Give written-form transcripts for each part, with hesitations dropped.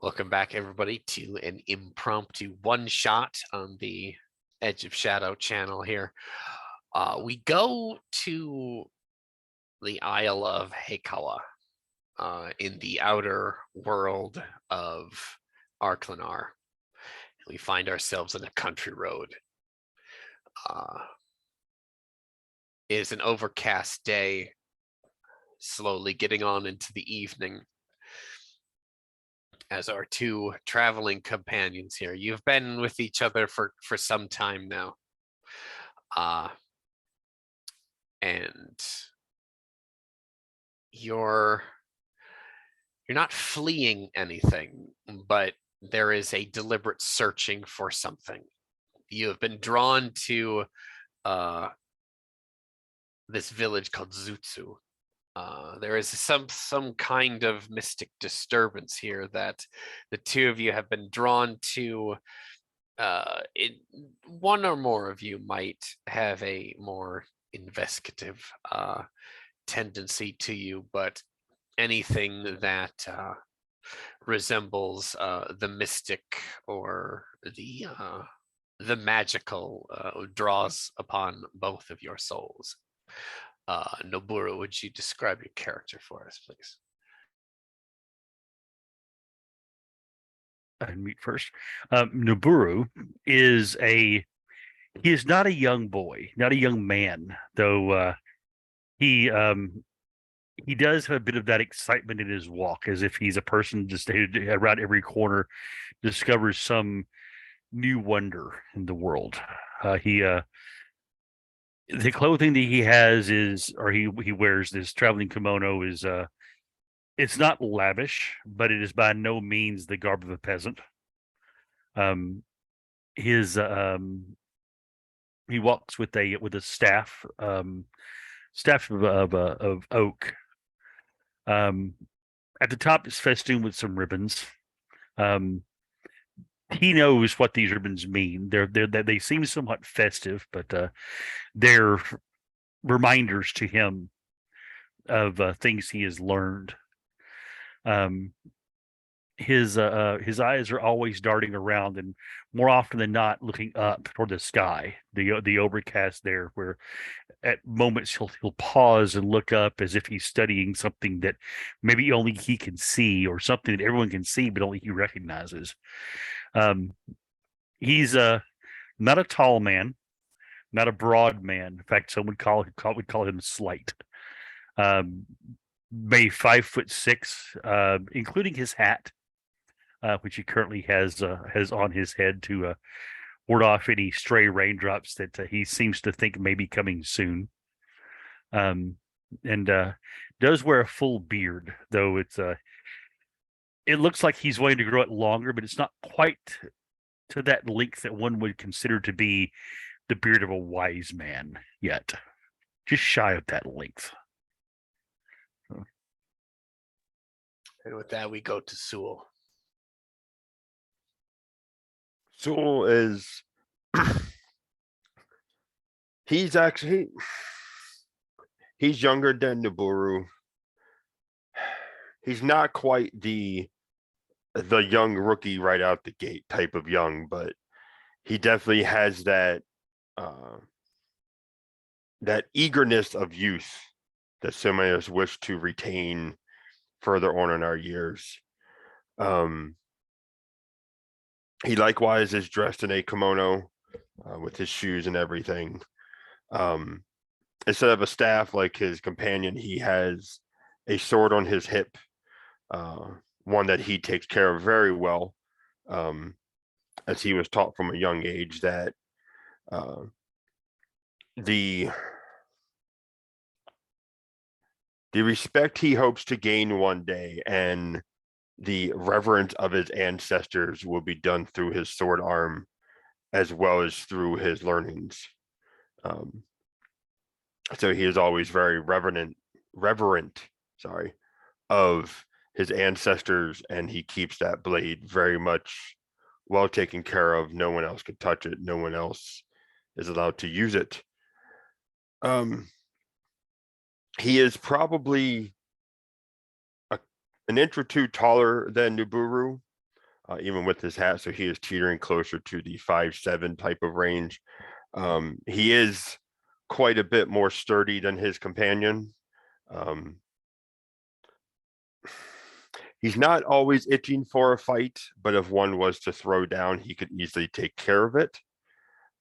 Welcome back, everybody, to an impromptu one-shot on the Edge of Shadow channel here. We go to the Isle of Heikawa in the outer world of Arklinar. We find ourselves on a country road. It is an overcast day, slowly getting on into the evening. As our two traveling companions here. You've been with each other for some time now. And you're not fleeing anything, but there is a deliberate searching for something. You have been drawn to this village called Zutsu. There is some kind of mystic disturbance here that the two of you have been drawn to. One or more of you might have a more investigative tendency to you, but anything that resembles the mystic or the magical draws upon both of your souls. Noburo, would you describe your character for us, please? Meet first. Noburo is he is not a young boy, not a young man, though he does have a bit of that excitement in his walk, as if he's a person just around every corner discovers some new wonder in the world. The clothing that he has he wears, this traveling kimono, is it's not lavish, but it is by no means the garb of a peasant. He walks with a staff, staff of oak. At the top is festooned with some ribbons. He knows what these ribbons mean. They seem somewhat festive, but they're reminders to him of things he has learned. His eyes are always darting around, and more often than not looking up toward the sky, the overcast there, where at moments he'll pause and look up as if he's studying something that maybe only he can see, or something that everyone can see but only he recognizes. He's not a tall man, not a broad man. In fact, some would call him slight. Maybe 5'6", including his hat, which he currently has on his head to ward off any stray raindrops that he seems to think may be coming soon. And does wear a full beard, though it looks like he's wanting to grow it longer, but it's not quite to that length that one would consider to be the beard of a wise man yet. Just shy of that length. And with that, we go to Sewell. Sewell is he's younger than Noburo. He's not quite the young rookie right out the gate type of young, but he definitely has that eagerness of youth that so many of us wish to retain further on in our years. He likewise is dressed in a kimono with his shoes and everything. Instead of a staff like his companion, he has a sword on his hip, one that he takes care of very well, as he was taught from a young age that the respect he hopes to gain one day and the reverence of his ancestors will be done through his sword arm as well as through his learnings. So he is always very reverent of his ancestors, and he keeps that blade very much well taken care of. No one else can touch it. No one else is allowed to use it. He is probably an inch or two taller than Noburo, even with his hat. So he is teetering closer to the 5'7" type of range. He is quite a bit more sturdy than his companion. He's not always itching for a fight, but if one was to throw down, he could easily take care of it.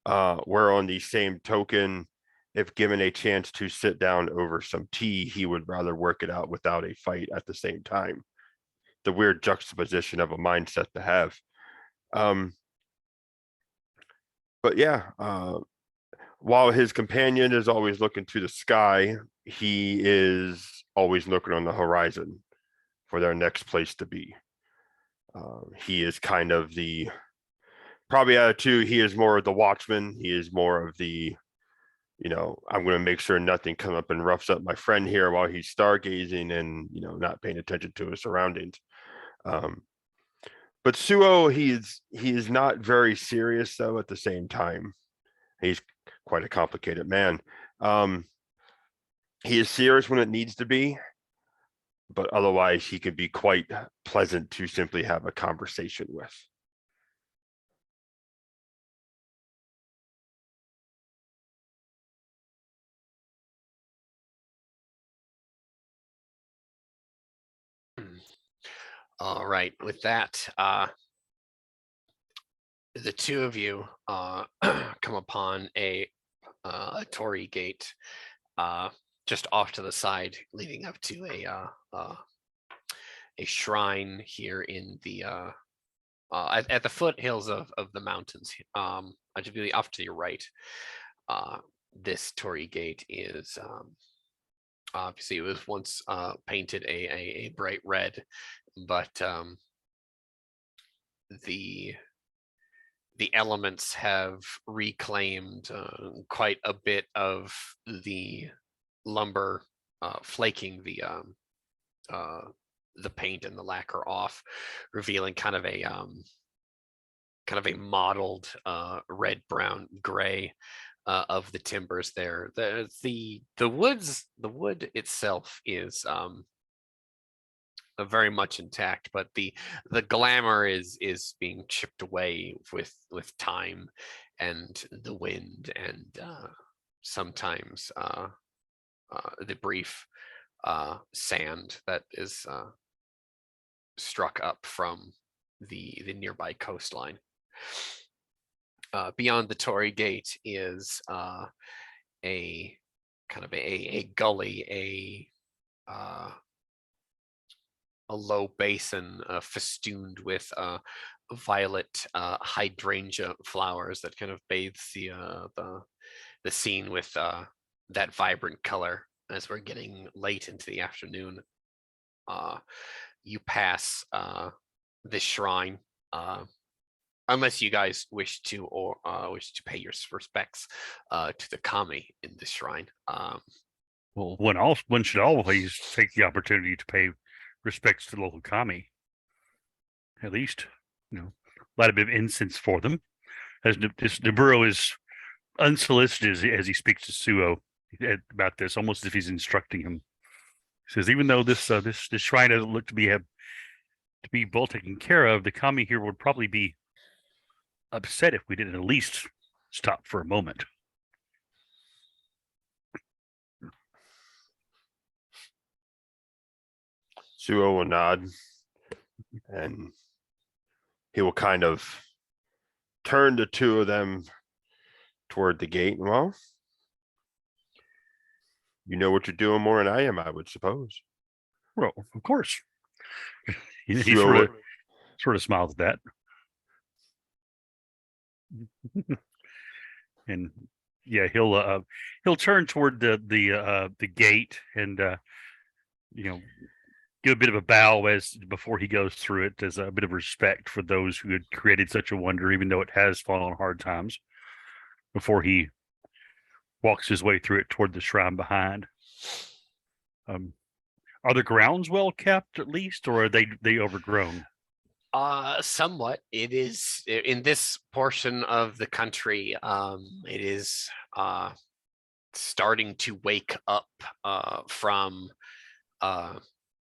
Where on the same token, if given a chance to sit down over some tea, he would rather work it out without a fight at the same time. The weird juxtaposition of a mindset to have. But yeah, while his companion is always looking to the sky, he is always looking on the horizon for their next place to be. He is kind of the, probably out of two, he is more of the watchman. He is more of the, I'm going to make sure nothing comes up and roughs up my friend here while he's stargazing and, not paying attention to his surroundings. But Suo, he is not very serious though. At the same time, he's quite a complicated man. He is serious when it needs to be, but otherwise he could be quite pleasant to simply have a conversation with. All right, with that, the two of you come upon a torii gate just off to the side, leading up to a shrine here in the at the foothills of the mountains. Actually, off to your right, this torii gate is obviously it was once painted a bright red, but the elements have reclaimed quite a bit of the lumber, flaking the paint and the lacquer off, revealing kind of a mottled red, brown, gray of the timbers there. The wood itself is very much intact, but the glamour is being chipped away with time and the wind and sometimes the brief sand that is struck up from the nearby coastline. Beyond the torii gate is a kind of a gully, a low basin festooned with violet hydrangea flowers that kind of bathes the scene with that vibrant color. As we're getting late into the afternoon, you pass this shrine, unless you guys wish to pay your respects to the kami in this shrine. Well, one should always take the opportunity to pay respects to the local kami. At least, light a bit of incense for them. As Naburo is unsolicited as he speaks to Suo about this, almost as if he's instructing him. He says, even though this shrine doesn't look to be well taken care of, the kami here would probably be upset if we didn't at least stop for a moment. Suo will nod, and he will kind of turn the two of them toward the gate. Well, you know what you're doing more than I am, I would suppose. Well, of course. he Suo, sort of smiles at that. And yeah, he'll turn toward the gate and give a bit of a bow as before he goes through it, as a bit of respect for those who had created such a wonder, even though it has fallen on hard times, before he walks his way through it toward the shrine behind. Are the grounds well kept at least, or are they overgrown? Somewhat. It is in this portion of the country. It is starting to wake up from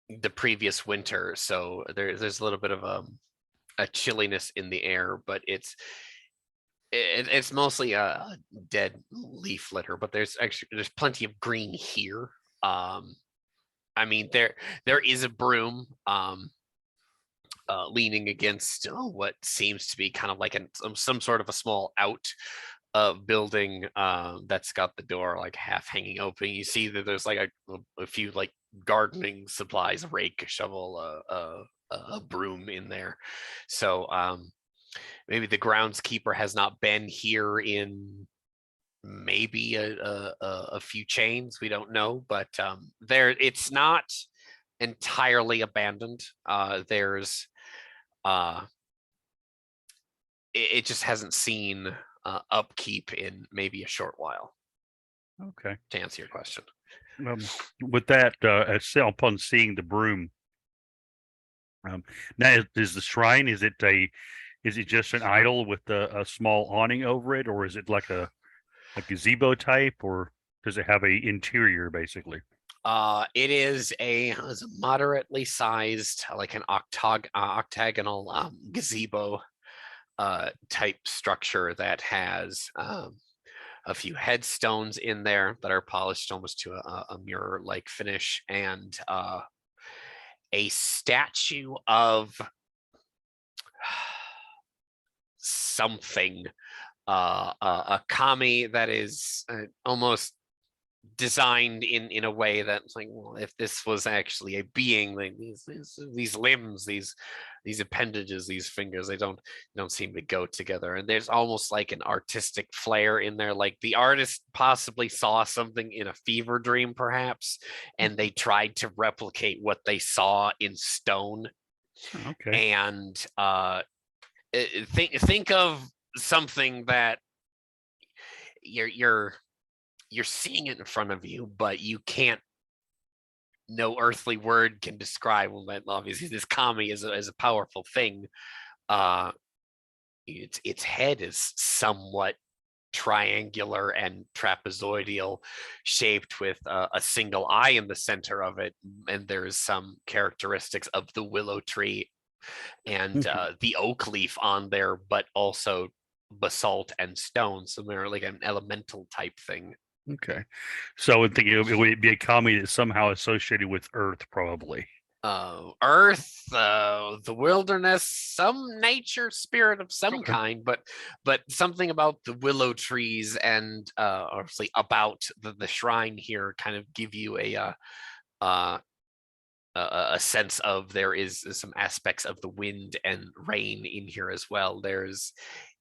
the previous winter, so there's a little bit of a chilliness in the air, but it's mostly a dead leaf litter. But there's plenty of green here. I mean, there is a broom leaning against what seems to be kind of like some sort of a small building that's got the door like half hanging open. You see that there's like a few like gardening supplies, a rake, a shovel, a broom in there. So maybe the groundskeeper has not been here in maybe a few chains. We don't know, but it's not entirely abandoned. There's it just hasn't seen upkeep in maybe a short while. Okay. To answer your question, with that, upon seeing the broom, now is the shrine? Is it just an idol with a small awning over it, or is it like a gazebo type, or does it have a interior basically? It is a moderately sized, like an octagonal gazebo type structure that has a few headstones in there that are polished almost to a mirror-like finish, and a statue of something, a kami that is almost designed in a way that's like, well, if this was actually a being, like these limbs, these appendages, these fingers, they don't seem to go together. And there's almost like an artistic flair in there, like the artist possibly saw something in a fever dream perhaps, and they tried to replicate what they saw in stone. Okay. And think of something that you're seeing it in front of you, but you can't. No earthly word can describe. Well, obviously, this kami is a powerful thing. Its head is somewhat triangular and trapezoidal, shaped with a single eye in the center of it, and there's some characteristics of the willow tree and the oak leaf on there, but also basalt and stone, so they're like an elemental type thing. Okay, so I would think it would be a kami that's somehow associated with Earth, probably. Earth, the wilderness, some nature spirit of some kind, but something about the willow trees and obviously about the shrine here kind of give you a sense of there is some aspects of the wind and rain in here as well. Is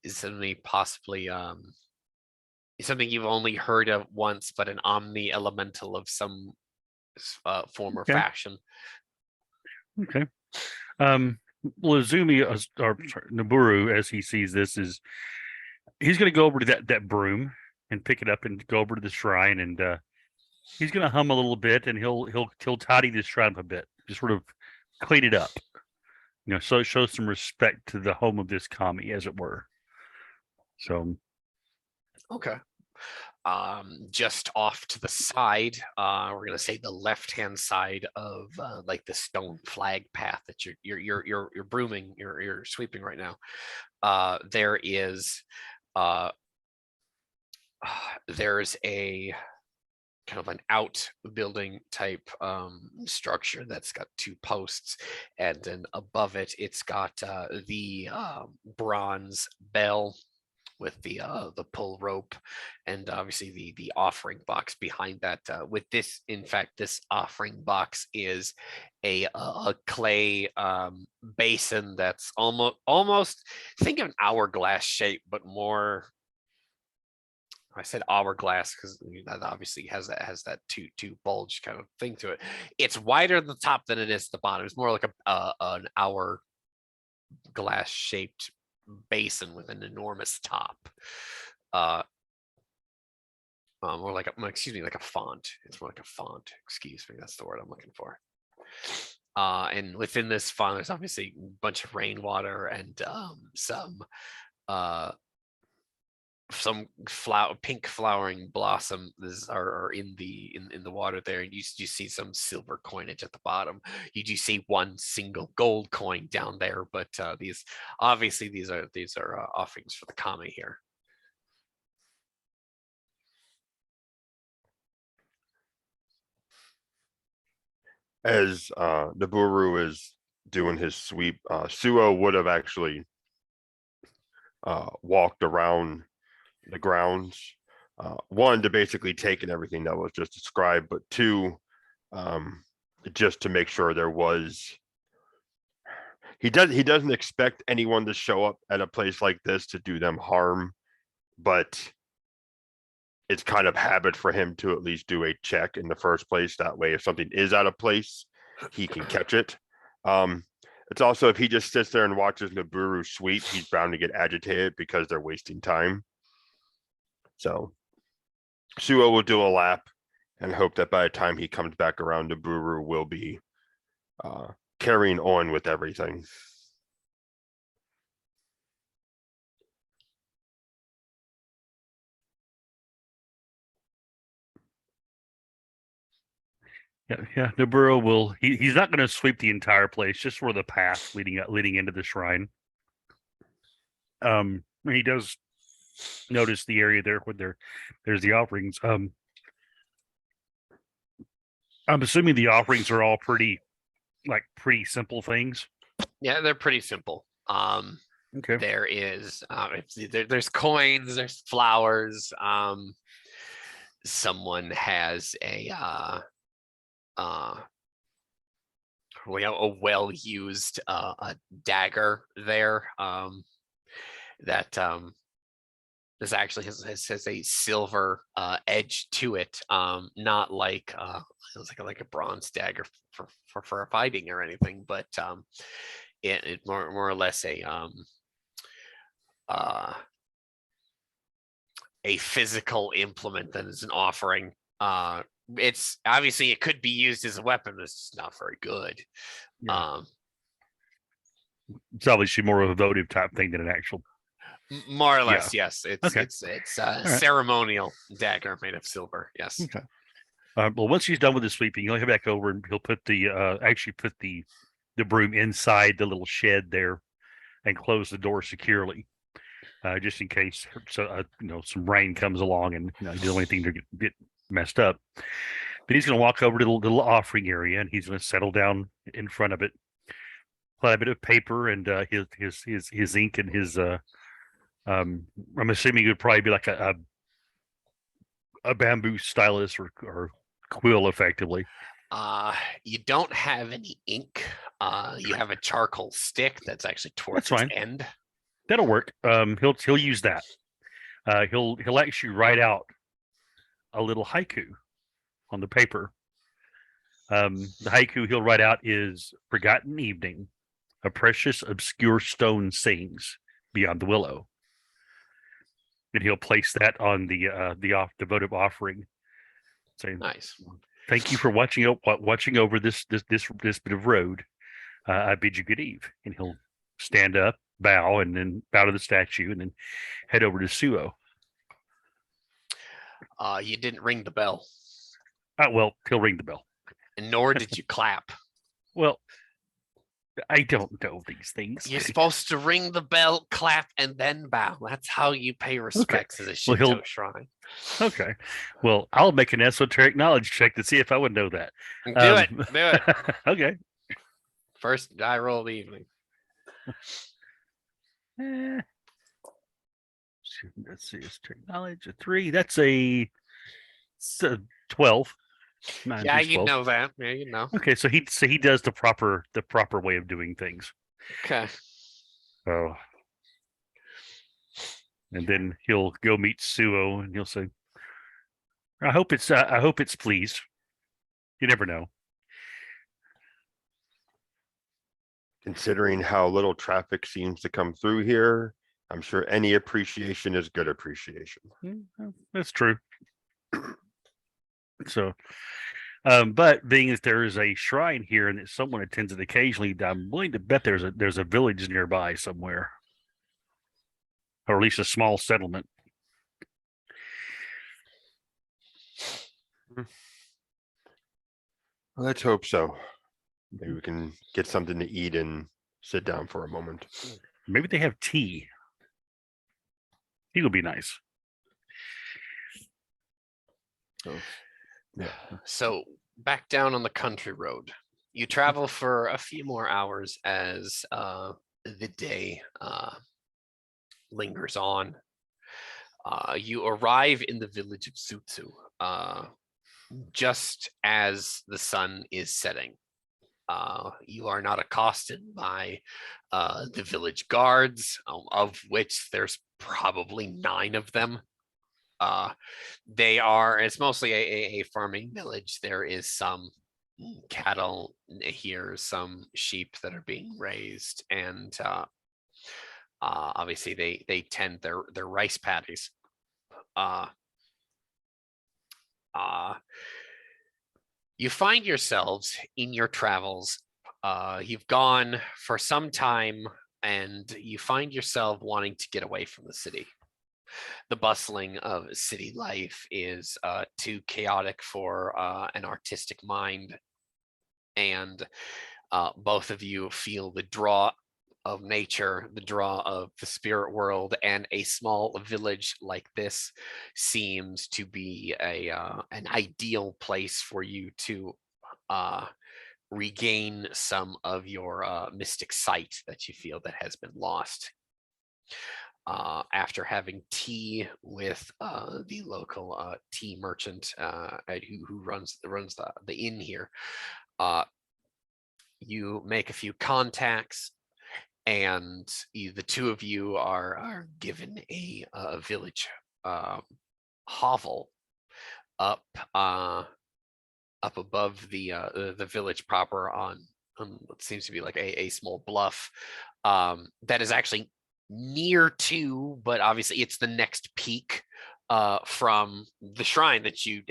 something possibly something you've only heard of once, but an omni elemental of some form or fashion. Okay. Well, Azumi, or sorry, Naburu, as he sees this, he's going to go over to that broom and pick it up and go over to the shrine, and he's going to hum a little bit, and he'll tidy this shrine up a bit, just sort of clean it up, so it shows some respect to the home of this kami, as it were. So, okay. Just off to the side, we're gonna say the left-hand side of like the stone flag path that you're brooming, you're sweeping right now. There is there's a kind of an outbuilding type structure that's got two posts, and then above it, it's got the bronze bell with the pull rope, and obviously the offering box behind that. With this, in fact, this offering box is a clay basin that's almost think of an hourglass shape, but more. I said hourglass because that obviously has that two bulge kind of thing to it. It's wider at the top than it is at the bottom. It's more like an hourglass shaped basin with an enormous top. Or like like a font. It's more like a font. Excuse me, that's the word I'm looking for. And within this font, there's obviously a bunch of rainwater and some some pink flowering blossom are in the water there, and you see some silver coinage at the bottom. You do see one single gold coin down there, but these obviously these are offerings for the kami here. As Naburu is doing his sweep, Suo would have actually walked around the grounds. One, to basically take in everything that was just described, but two, just to make sure there was. He doesn't expect anyone to show up at a place like this to do them harm, but it's kind of habit for him to at least do a check in the first place. That way, if something is out of place, he can catch it. It's also, if he just sits there and watches Naburu sweep, he's bound to get agitated because they're wasting time. So Suo will do a lap and hope that by the time he comes back around, Naburu will be carrying on with everything. Yeah. Naburo will. He's not going to sweep the entire place, just for the path leading into the shrine. He does notice the area there where there's the offerings. I'm assuming the offerings are all pretty simple things. Yeah, they're pretty simple. Okay. There is there's coins, there's flowers. Someone has a well-used a dagger there that this actually has a silver edge to it, not like it was like a bronze dagger for fighting or anything, but it more or less a physical implement that is an offering. It's obviously it could be used as a weapon. It's not very good. Yeah. It's obviously more of a votive type thing than an actual. More or less, yes. It's okay. It's a ceremonial dagger made of silver. Yes. Okay. Well, once he's done with his sweeping, he'll head back over and he'll put the broom inside the little shed there, and close the door securely, just in case some rain comes along and he doesn't want anything to get messed up. But he's going to walk over to the little offering area, and he's going to settle down in front of it, apply a bit of paper and his ink and his. I'm assuming it would probably be like a bamboo stylus or quill, effectively. You don't have any ink. You have a charcoal stick that's actually towards its end. That'll work. He'll use that. He'll actually write out a little haiku on the paper. The haiku he'll write out is "Forgotten evening, a precious obscure stone sings beyond the willow," and he'll place that on the devotive offering, saying, "Nice. Thank you for watching over this bit of road. I bid you good eve." And he'll stand up, bow, and then bow to the statue, and then head over to Suo. You didn't ring the bell. Well, he'll ring the bell. And nor did you clap. Well, I don't know these things. You're supposed to ring the bell, clap, and then bow. That's how you pay respects at a Shinto shrine. Okay. Well, I'll make an esoteric knowledge check to see if I would know that. Do it. Okay. First die roll of the evening. Let's see. Esoteric knowledge, a 3. That's a 12. Yeah, you know that. Yeah, you know. Okay, so he does the proper way of doing things. Okay. Oh. And then he'll go meet Suo, and he'll say, I hope it's pleased. You never know. Considering how little traffic seems to come through here, I'm sure any appreciation is good appreciation. That's true. So, but being that there is a shrine here and that someone attends it occasionally, I'm willing to bet there's a village nearby somewhere, or at least a small settlement. Well, let's hope so. Maybe we can get something to eat and sit down for a moment. Maybe they have tea. Tea would be nice. So, yeah. So back down on the country road, you travel for a few more hours as the day lingers on. You arrive in the village of Zutsu just as the sun is setting. You are not accosted by the village guards, of which there's probably 9 of them. It's mostly a farming village. There is some cattle here, some sheep that are being raised, and obviously they tend their rice paddies. You find yourselves in your travels. You've gone for some time, and you find yourself wanting to get away from the city. The bustling of city life is too chaotic for an artistic mind, and both of you feel the draw of nature, the draw of the spirit world, and a small village like this seems to be an ideal place for you to regain some of your mystic sight that you feel that has been lost. After having tea with the local tea merchant who runs the inn here, you make a few contacts, and the two of you are given a village hovel up above the village proper on what seems to be like a small bluff that is actually near to, but obviously it's the next peak from the shrine that you'd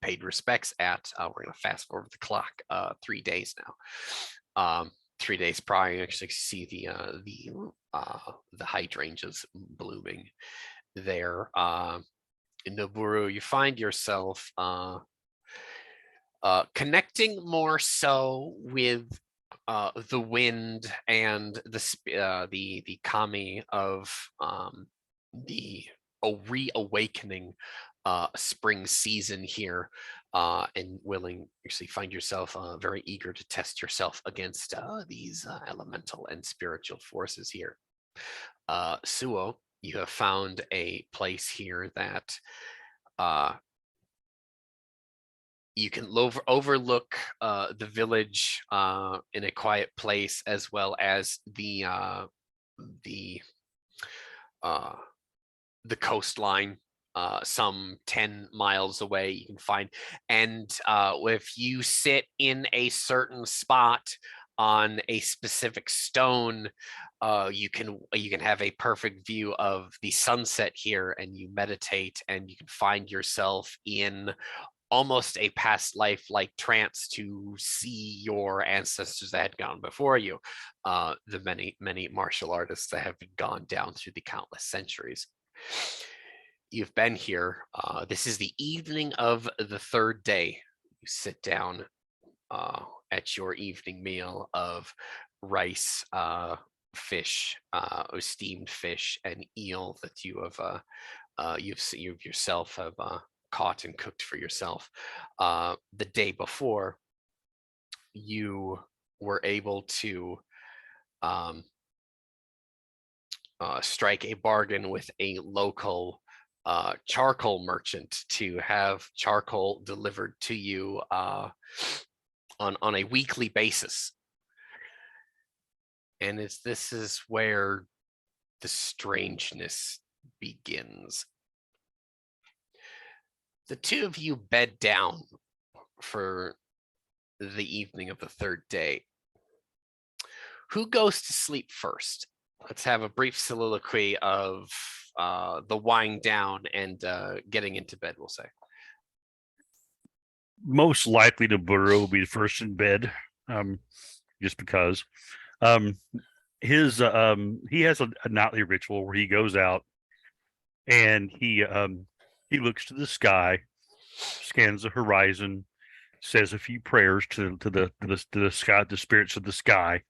paid respects at. We're going to fast forward the clock 3 days now. 3 days prior, you actually see the hydrangeas blooming there. In Noburu, you find yourself connecting more so with the wind and the kami of the reawakening spring season here, and actually find yourself very eager to test yourself against these elemental and spiritual forces here. Suo, you have found a place here that you can overlook the village in a quiet place, as well as the coastline. Some 10 miles away you can find, and if you sit in a certain spot on a specific stone, you can have a perfect view of the sunset here, and you meditate, and you can find yourself in almost a past life like trance to see your ancestors that had gone before you, the many martial artists that have gone down through the countless centuries. You've been here. This is the evening of the 3rd day. You sit down at your evening meal of rice, fish, steamed fish, and eel that you have you've yourself have caught and cooked for yourself. The day before, you were able to strike a bargain with a local charcoal merchant to have charcoal delivered to you on a weekly basis. And this is where the strangeness begins. The two of you bed down for the evening of the 3rd day. Who goes to sleep first? Let's have a brief soliloquy of the wind down and getting into bed, we'll say. Most likely to Burrow will be the first in bed, just because. He has a nightly ritual where he goes out and he He looks to the sky, scans the horizon, says a few prayers to the sky, the spirits of the sky,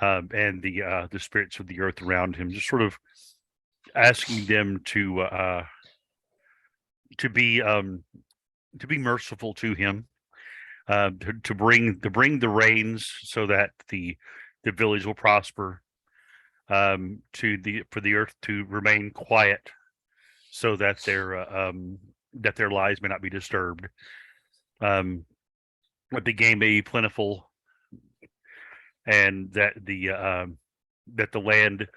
and the spirits of the earth around him, just sort of asking them to be merciful to him, to bring the rains so that the village will prosper, for the earth to remain quiet, so that their lives may not be disturbed, that the game may be plentiful, and that the land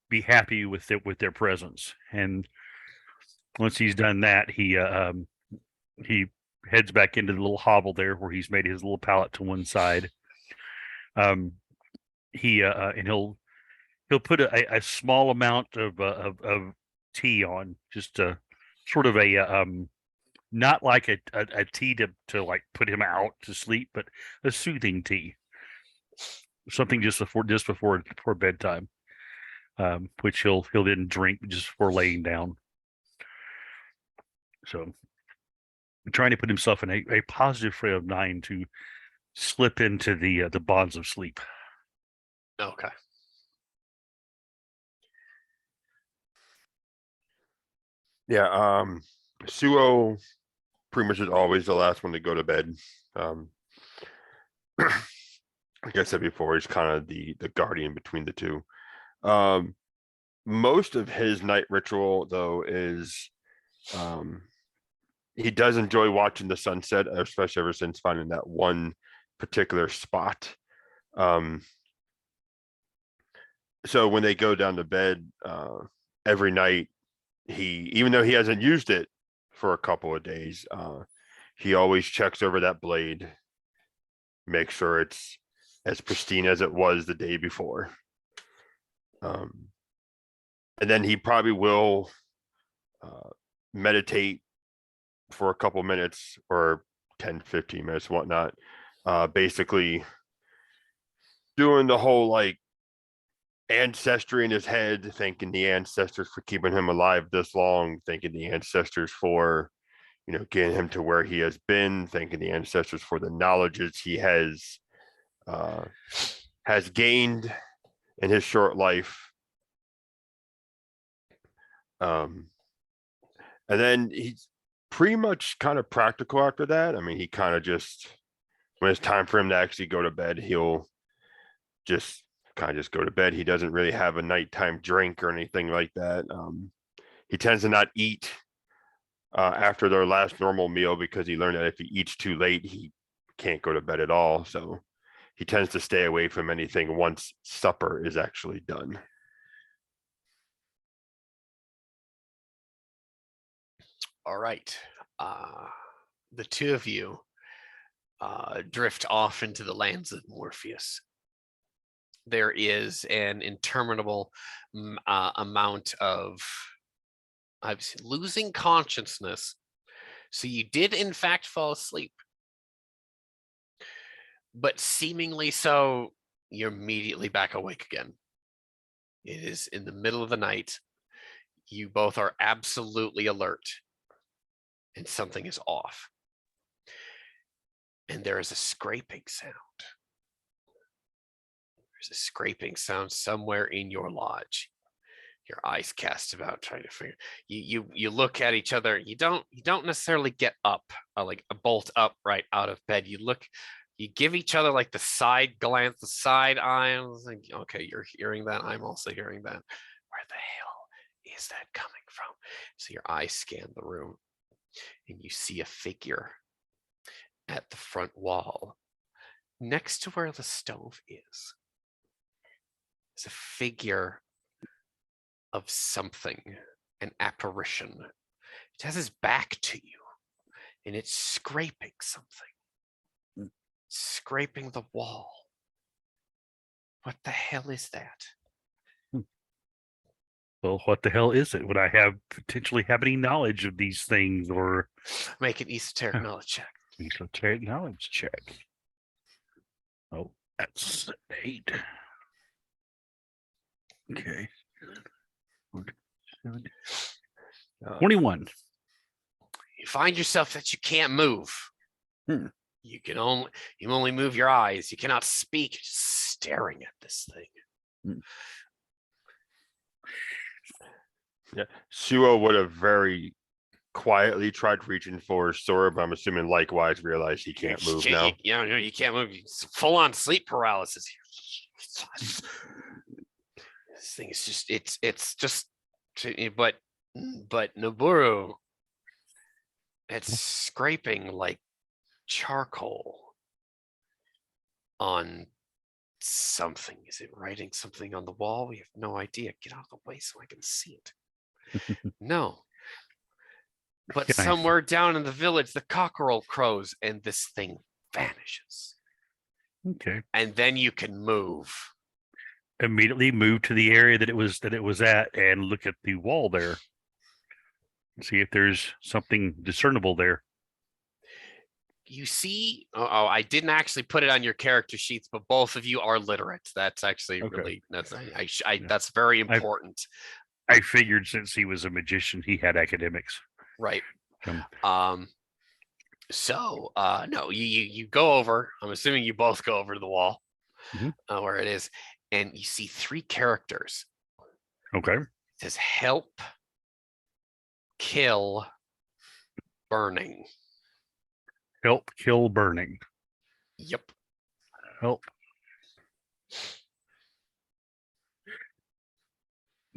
be happy with their presence. And once he's done that, he heads back into the little hovel there where he's made his little pallet to one side. And he'll put a small amount of tea on, just sort of a not like a tea to like put him out to sleep, but a soothing tea, something just before bedtime, which he'll then drink just before laying down. So, trying to put himself in a positive frame of mind to slip into the bonds of sleep. Okay. Yeah, Suo pretty much is always the last one to go to bed. Like I said before, he's kind of the guardian between the two. Most of his night ritual, though, is he does enjoy watching the sunset, especially ever since finding that one particular spot. So when they go down to bed every night, even though he hasn't used it for a couple of days, he always checks over that blade, makes sure it's as pristine as it was the day before. And then he probably will meditate for a couple minutes, or 10-15 minutes, whatnot, basically doing the whole like ancestry in his head, thanking the ancestors for keeping him alive this long, thanking the ancestors for, getting him to where he has been, thanking the ancestors for the knowledges he has gained in his short life. And then he's pretty much kind of practical after that. I mean, he kind of just, when it's time for him to actually go to bed, he'll just kind of just go to bed. He doesn't really have a nighttime drink or anything like that. He tends to not eat after their last normal meal, because he learned that if he eats too late, he can't go to bed at all. So he tends to stay away from anything once supper is actually done. All right. The two of you drift off into the lands of Morpheus. There is an interminable amount of losing consciousness. So you did, in fact, fall asleep. But seemingly so, you're immediately back awake again. It is in the middle of the night. You both are absolutely alert. And something is off. And there is a scraping sound. There's a scraping sound somewhere in your lodge. Your eyes cast about, trying to figure. You look at each other. You don't necessarily get up, like a bolt up right out of bed. You give each other like the side glance, the side eye. I was like, okay, you're hearing that. I'm also hearing that. Where the hell is that coming from? So your eyes scan the room, and you see a figure at the front wall next to where the stove is. It's a figure of something, an apparition. It has its back to you, and it's scraping something. Scraping the wall. What the hell is that? Well, what the hell is it? Would I potentially have any knowledge of these things, or make an esoteric knowledge check? Esoteric knowledge check. Oh, that's 8. Okay. 21. find yourself that you can't move. Hmm. You only move your eyes. You cannot speak, just staring at this thing. Yeah, Suo would have very quietly tried reaching for his sword, but I'm assuming likewise realized he can't move now. You can't move. It's full on sleep paralysis. This thing is just it's just, but Noburu, it's scraping like charcoal on something. Is it writing something on the wall? We have no idea. Get out of the way so I can see it. No. But Can I- somewhere down in the village, the cockerel crows and this thing vanishes. Okay. And then you can move. Immediately move to the area that it was at and look at the wall there. See if there's something discernible there. You see, I didn't actually put it on your character sheets, but both of you are literate. That's actually Okay. really that's very important. I figured since he was a magician, he had academics. Right. Um, So no, you go over. I'm assuming you both go over to the wall where it is, and you see 3 characters. Okay. It says help, kill, burning. Help, kill, burning. Yep. Help.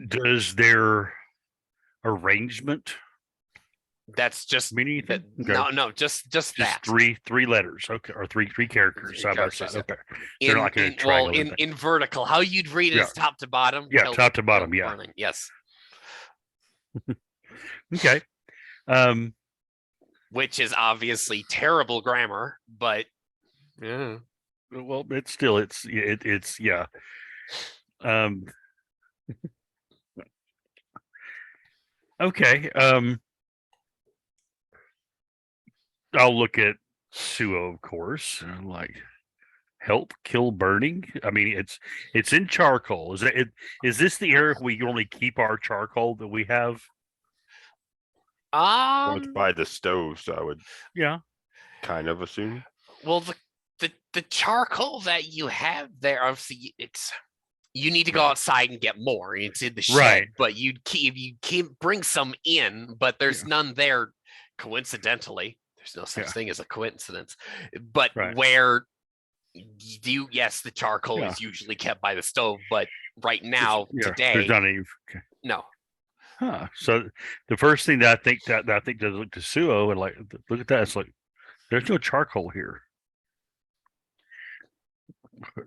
Does their arrangement That's just mean anything? no, just that. Three letters. Okay, or three characters. Side by side. Okay. They're not like in a triangle. In vertical, how you'd read it is top to bottom. Yeah, top to bottom. Yeah. Burning. Yes. Okay. Which is obviously terrible grammar, but yeah. Well, it's yeah. Okay. I'll look at Suo, of course. Like help, kill, burning. I mean, it's in charcoal. Is this the area where we only keep our charcoal that we have? Well, it's by the stove, so I would kind of assume. Well, the charcoal that you have there, obviously, you need to go outside and get more. It's in the shed, Right. but you can't bring some in, but there's none there. Coincidentally, there's no such thing as a coincidence. But where yes, the charcoal is usually kept by the stove, but right now, today, there's not any. Okay. No. Huh. So the first thing that I think does look to Suo and like look at that. It's like there's no charcoal here.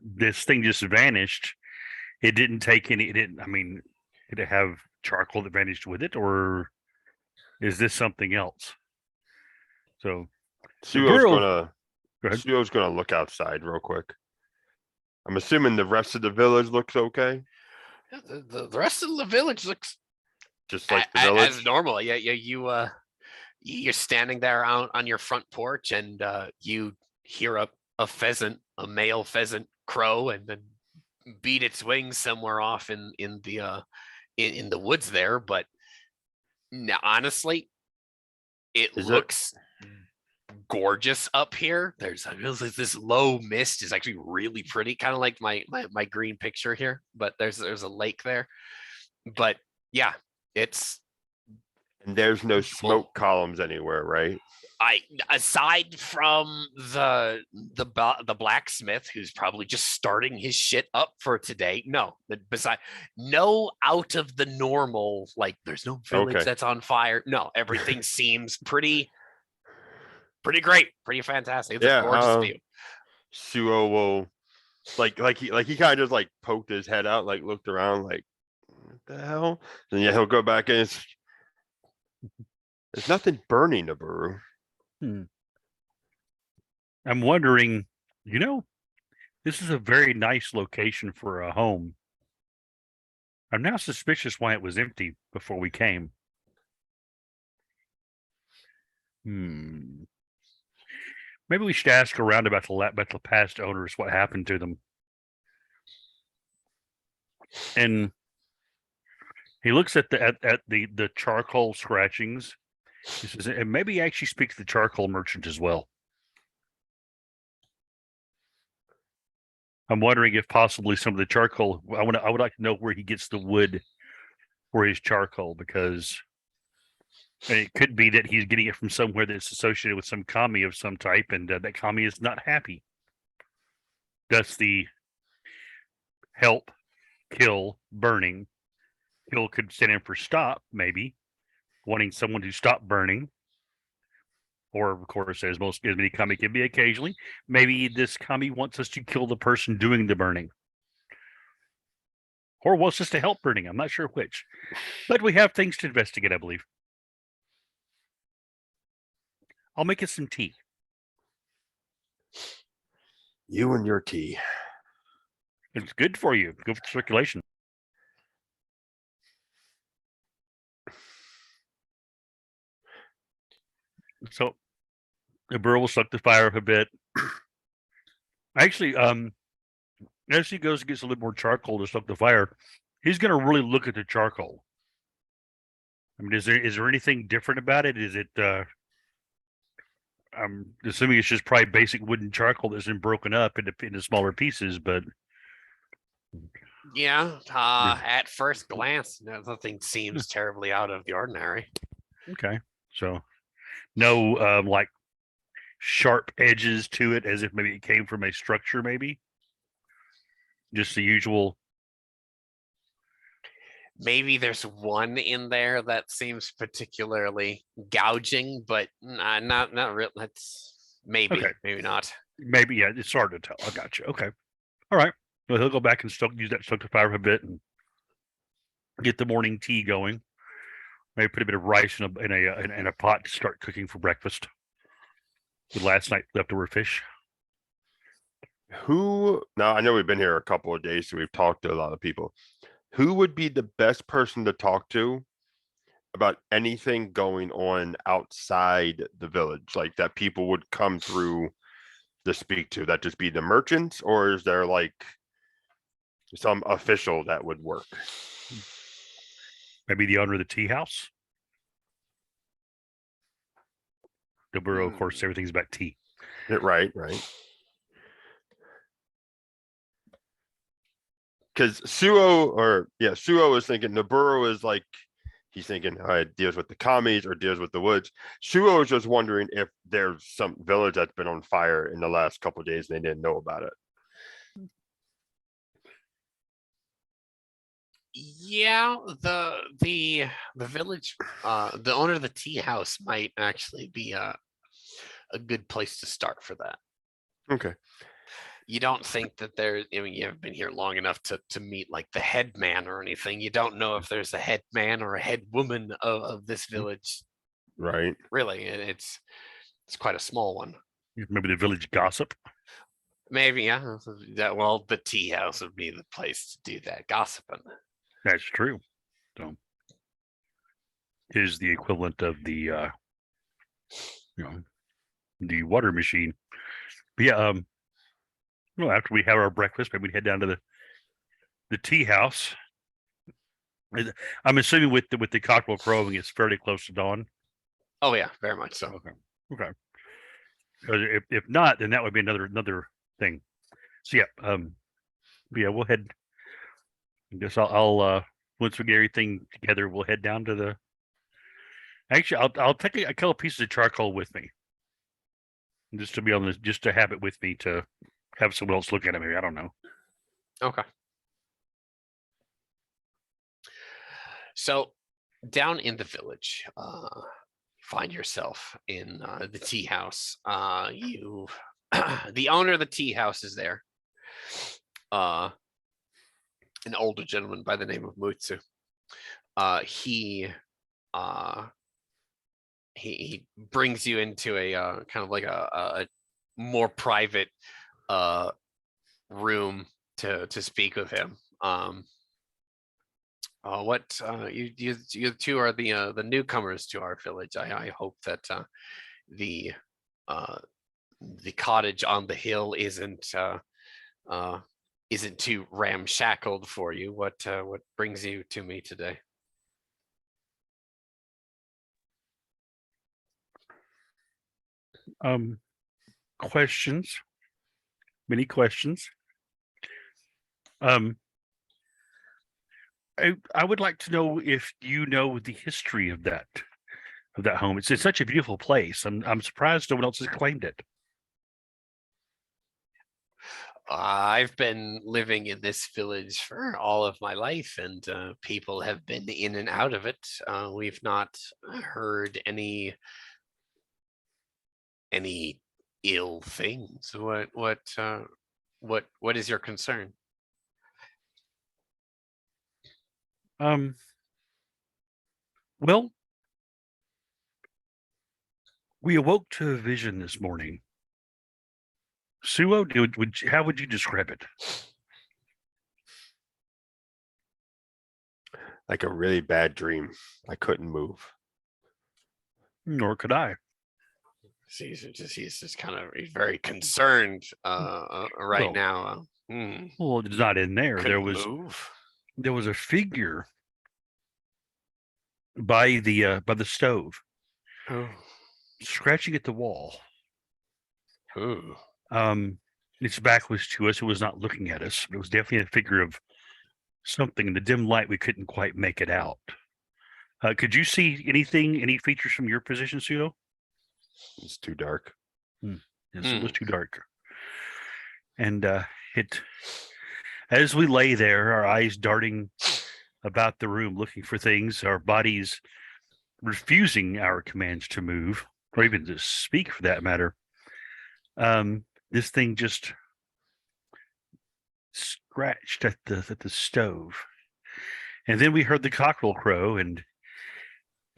This thing just vanished. It didn't take any. It didn't. I mean, did it have charcoal that vanished with it, or is this something else? So Suo's gonna look outside real quick. I'm assuming the rest of the village looks okay. Yeah, the rest of the village looks just like the village as normal. Yeah, you're standing there out on your front porch, and you hear a pheasant, a male pheasant, crow, and then beat its wings somewhere off in the woods there. But honestly, it looks gorgeous up here. There's this low mist is actually really pretty, kind of like my green picture here, but there's a lake there. But yeah, and there's no smoke columns anywhere, right? Aside from the blacksmith who's probably just starting his shit up for today, no out of the normal, like there's no village that's on fire. No, everything seems pretty great, pretty fantastic. It's a gorgeous view. Suo will like he kind of just like poked his head out, like looked around, like what the hell? And he'll go back in. There's nothing burning, Noburu. I'm wondering, this is a very nice location for a home. I'm now suspicious why it was empty before we came. Maybe we should ask around about the past owners what happened to them. And he looks at the charcoal scratchings, He says, and maybe actually speak to the charcoal merchant as well. I'm wondering if possibly some of the charcoal. I would like to know where he gets the wood for his charcoal, because it could be that he's getting it from somewhere that's associated with some kami of some type, and that kami is not happy. Thus, the help, kill, burning. Kill could stand in for stop, maybe wanting someone to stop burning. Or, of course, as many kami can be occasionally, maybe this kami wants us to kill the person doing the burning, or wants us to help burning. I'm not sure which, but we have things to investigate, I believe. I'll make us some tea. You and your tea. It's good for you. Good for circulation. So the burro will suck the fire up a bit. Actually, as he goes and gets a little more charcoal to suck the fire, he's going to really look at the charcoal. I mean, is there anything different about it? Is it? I'm assuming it's just probably basic wooden charcoal that's been broken up into smaller pieces, but Yeah. At first glance, nothing seems terribly out of the ordinary. okay. So no like sharp edges to it, as if maybe it came from a structure, maybe just the usual. Maybe there's one in there that seems particularly gouging, but not real. That's maybe, Okay. maybe not. Maybe, yeah, it's hard to tell. I got you. Okay. All right. Well, he'll go back and use that stoke to fire a bit and get the morning tea going. Maybe put a bit of rice in a pot to start cooking for breakfast with last night leftover fish. Who now? I know we've been here a couple of days, so we've talked to a lot of people. Who would be the best person to talk to about anything going on outside the village, like that people would come through to speak to? That just be the merchants, or is there like some official that would work? Maybe the owner of the tea house. The burrow, of course, everything's about tea. Right. Because Suo is thinking Naburo is like, he's thinking deals with the commies or deals with the woods. Suo is just wondering if there's some village that's been on fire in the last couple of days and they didn't know about it. Yeah, the village, the owner of the tea house might actually be a good place to start for that. Okay. You don't think that there, I mean, you haven't been here long enough to meet like the head man or anything. You don't know if there's a head man or a head woman of this village. Right. Really, it's quite a small one. Maybe the village gossip. Maybe, yeah. Well, the tea house would be the place to do that gossiping. That's true. So, is the equivalent of the, the water machine. But yeah. Well, after we have our breakfast, maybe we head down to the tea house. I'm assuming with the cockerel crowing, it's fairly close to dawn. Oh yeah, very much so. Okay. Because if not, then that would be another thing. So yeah, we'll head. I guess I'll once we get everything together, we'll head down to the. Actually, I'll take a couple pieces of charcoal with me, just to be on this, just to have it with me to have someone else look at it. Maybe, I don't know. Okay. So down in the village, find yourself in the tea house. You, the owner of the tea house is there. An older gentleman by the name of Mutsu. He brings you into a kind of like a more private room to speak with him. You two are the newcomers to our village. I hope that the cottage on the hill isn't too ramshackled for you. What brings you to me today? Questions. Many questions. I would like to know if you know the history of that home. It's such a beautiful place. I'm surprised no one else has claimed it. I've been living in this village for all of my life, and people have been in and out of it. We've not heard any ill things. What is your concern? Well, we awoke to a vision this morning. Suo, how would you describe it? Like a really bad dream. I couldn't move. Nor could I. He's just kind of very concerned right Well, now. Well, it's not in there. Couldn't move. There was a figure by the stove, Oh. scratching at the wall. Ooh. Its back was to us. It was not looking at us. It was definitely a figure of something. In the dim light, we couldn't quite make it out. Could you see anything, any features from your position, Pseudo? It's too dark. Yes, it was too dark. And as we lay there, our eyes darting about the room, looking for things, our bodies refusing our commands to move, or even to speak for that matter, this thing just scratched at the stove. And then we heard the cockerel crow, and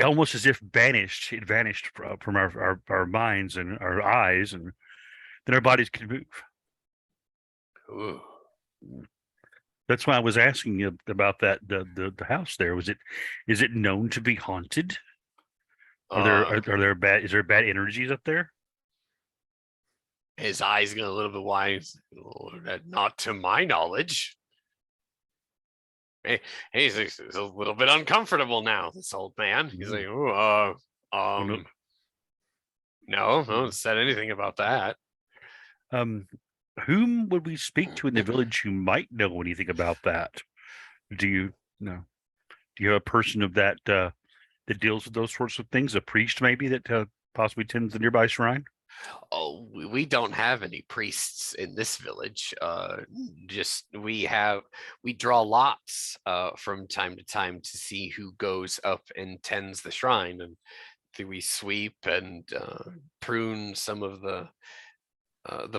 almost as if it vanished from our minds and our eyes, and then our bodies could move. Ooh. That's why I was asking you about that the house there. Is it known to be haunted? Is there bad energies up there? His eyes get a little bit wide. Not to my knowledge. He's a little bit uncomfortable now, this old man. He's like, no one said anything about that. Whom would we speak to in the village who might know anything about that? Do you know? Do you have a person of that that deals with those sorts of things? A priest, maybe, that possibly tends the nearby shrine? Oh, we don't have any priests in this village. We draw lots from time to time to see who goes up and tends the shrine, and we sweep and prune some of the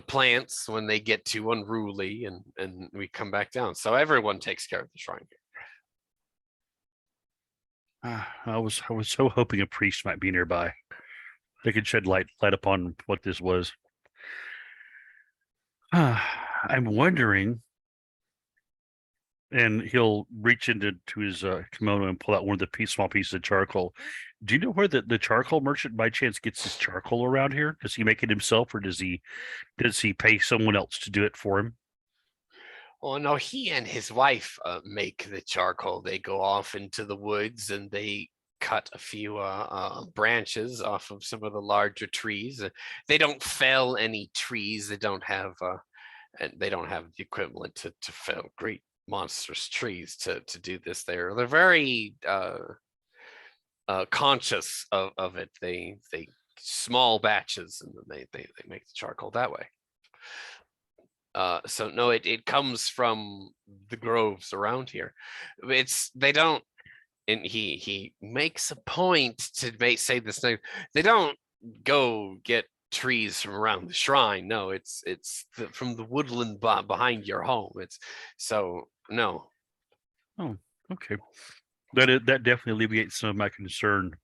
plants when they get too unruly, and we come back down. So everyone takes care of the shrine here. I was so hoping a priest might be nearby. They could shed light upon what this was. I'm wondering, and he'll reach into his kimono and pull out one of the small pieces of charcoal. Do you know where the charcoal merchant by chance gets his charcoal around here? Does he make it himself, or does he pay someone else to do it for him? Oh no, he and his wife make the charcoal. They go off into the woods and they cut a few branches off of some of the larger trees. They don't fell any trees. They don't have the equivalent to fell great monstrous trees to do this. They're very conscious of it. They small batches, and then they make the charcoal that way. So no, it comes from the groves around here. They don't. And he makes a point to say this thing. They don't go get trees from around the shrine. No, it's from the woodland behind your home. No. Oh, okay. That definitely alleviates some of my concern.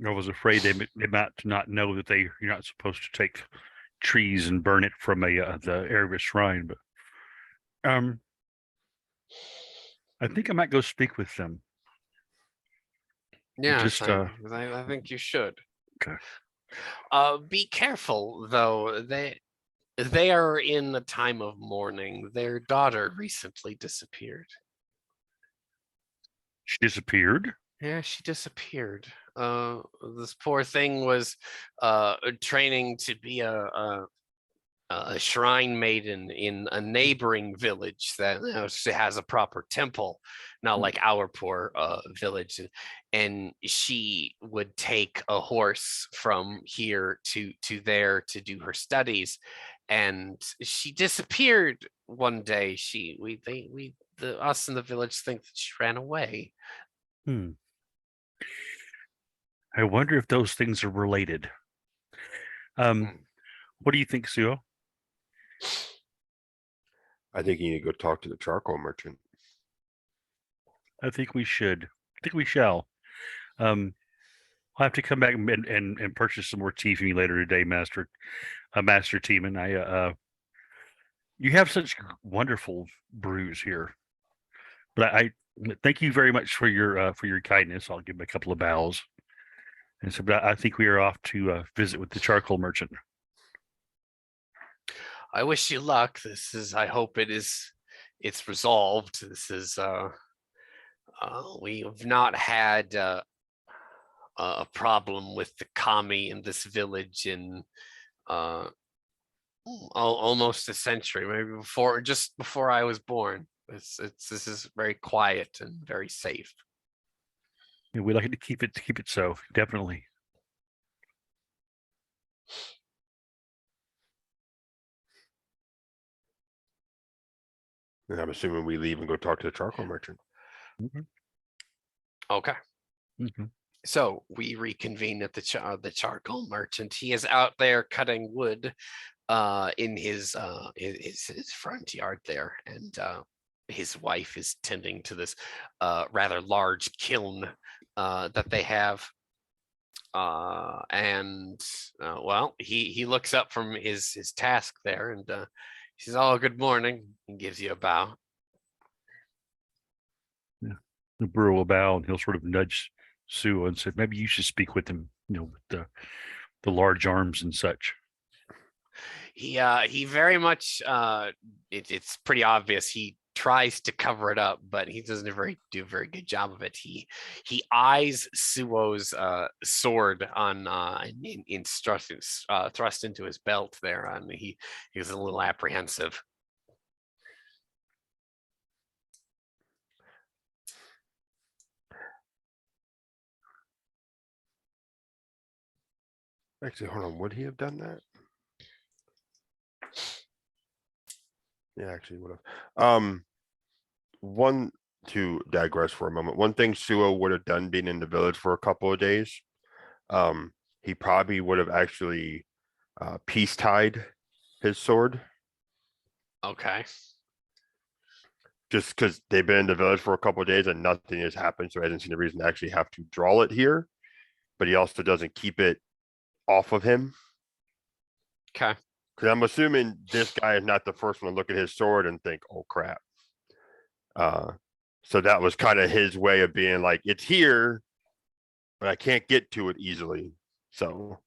I was afraid they might not know that you're not supposed to take trees and burn it from the area of a shrine. But I think I might go speak with them. Yeah, I think you should. Okay. Be careful though. They are in a time of mourning. Their daughter recently disappeared. She disappeared? Yeah, she disappeared. This poor thing was training to be a shrine maiden in a neighboring village that has a proper temple, not like our poor village. And she would take a horse from here to there to do her studies, and she disappeared one day. Us in the village think that she ran away. Hmm. I wonder if those things are related. Hmm. What do you think, Suo? I think you need to go talk to the charcoal merchant. I think we should. I think we shall. I'll have to come back and purchase some more tea from you later today, Master Teeman. You have such wonderful brews here. But I thank you very much for your kindness. I'll give him a couple of bows. And so, but I think we are off to visit with the charcoal merchant. I wish you luck. I hope it's resolved. We have not had a problem with the kami in this village in almost a century, maybe just before I was born. This is very quiet and very safe. Yeah, we like it to keep it so, definitely. And I'm assuming we leave and go talk to the charcoal merchant. Mm-hmm. Okay. Mm-hmm. So we reconvene at the charcoal merchant. He is out there cutting wood in his front yard there, and his wife is tending to this rather large kiln that they have. And well, he looks up from his task there, and he says, "Oh, good morning," and gives you a bow. Yeah. The brewer will bow and he'll sort of nudge Sue and say, maybe you should speak with him, with the large arms and such. He very much it's pretty obvious he tries to cover it up, but he doesn't do a very good job of it. He eyes Suo's sword on thrust into his belt there, and he's a little apprehensive. Actually, hold on. Would he have done that? Yeah, actually would have. One to digress for a moment. One thing Suo would have done being in the village for a couple of days, he probably would have actually peace tied his sword. Okay. Just because they've been in the village for a couple of days and nothing has happened, so he hasn't seen a reason to actually have to draw it here. But he also doesn't keep it off of him. Okay. Because I'm assuming this guy is not the first one to look at his sword and think, "Oh crap." So that was kind of his way of being like, "It's here, but I can't get to it easily." So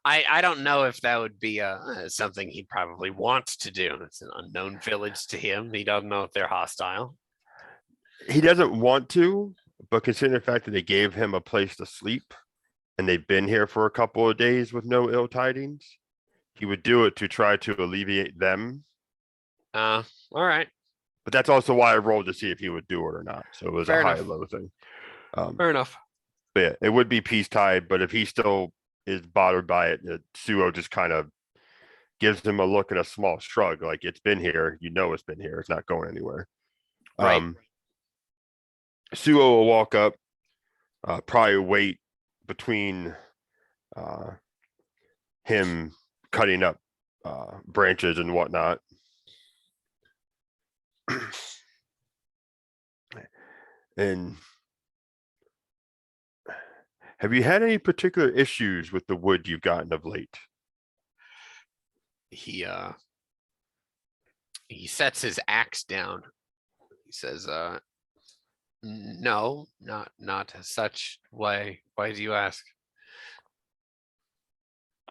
I don't know if that would be something he'd probably want to do. It's an unknown village to him. He doesn't know if they're hostile. he doesn't want to, but considering the fact that they gave him a place to sleep and they've been here for a couple of days with no ill tidings, he would do it to try to alleviate them. All right. But that's also why I rolled to see if he would do it or not. So it was Fair a enough. high-low thing. Fair enough. But yeah, it would be peace tied, but if he still is bothered by it, Suo just kind of gives him a look and a small shrug, like it's been here, it's been here, it's not going anywhere. Right. Suo will walk up, probably wait between him cutting up branches and whatnot. And have you had any particular issues with the wood you've gotten of late? He sets his axe down. He says, no, not such. Why do you ask?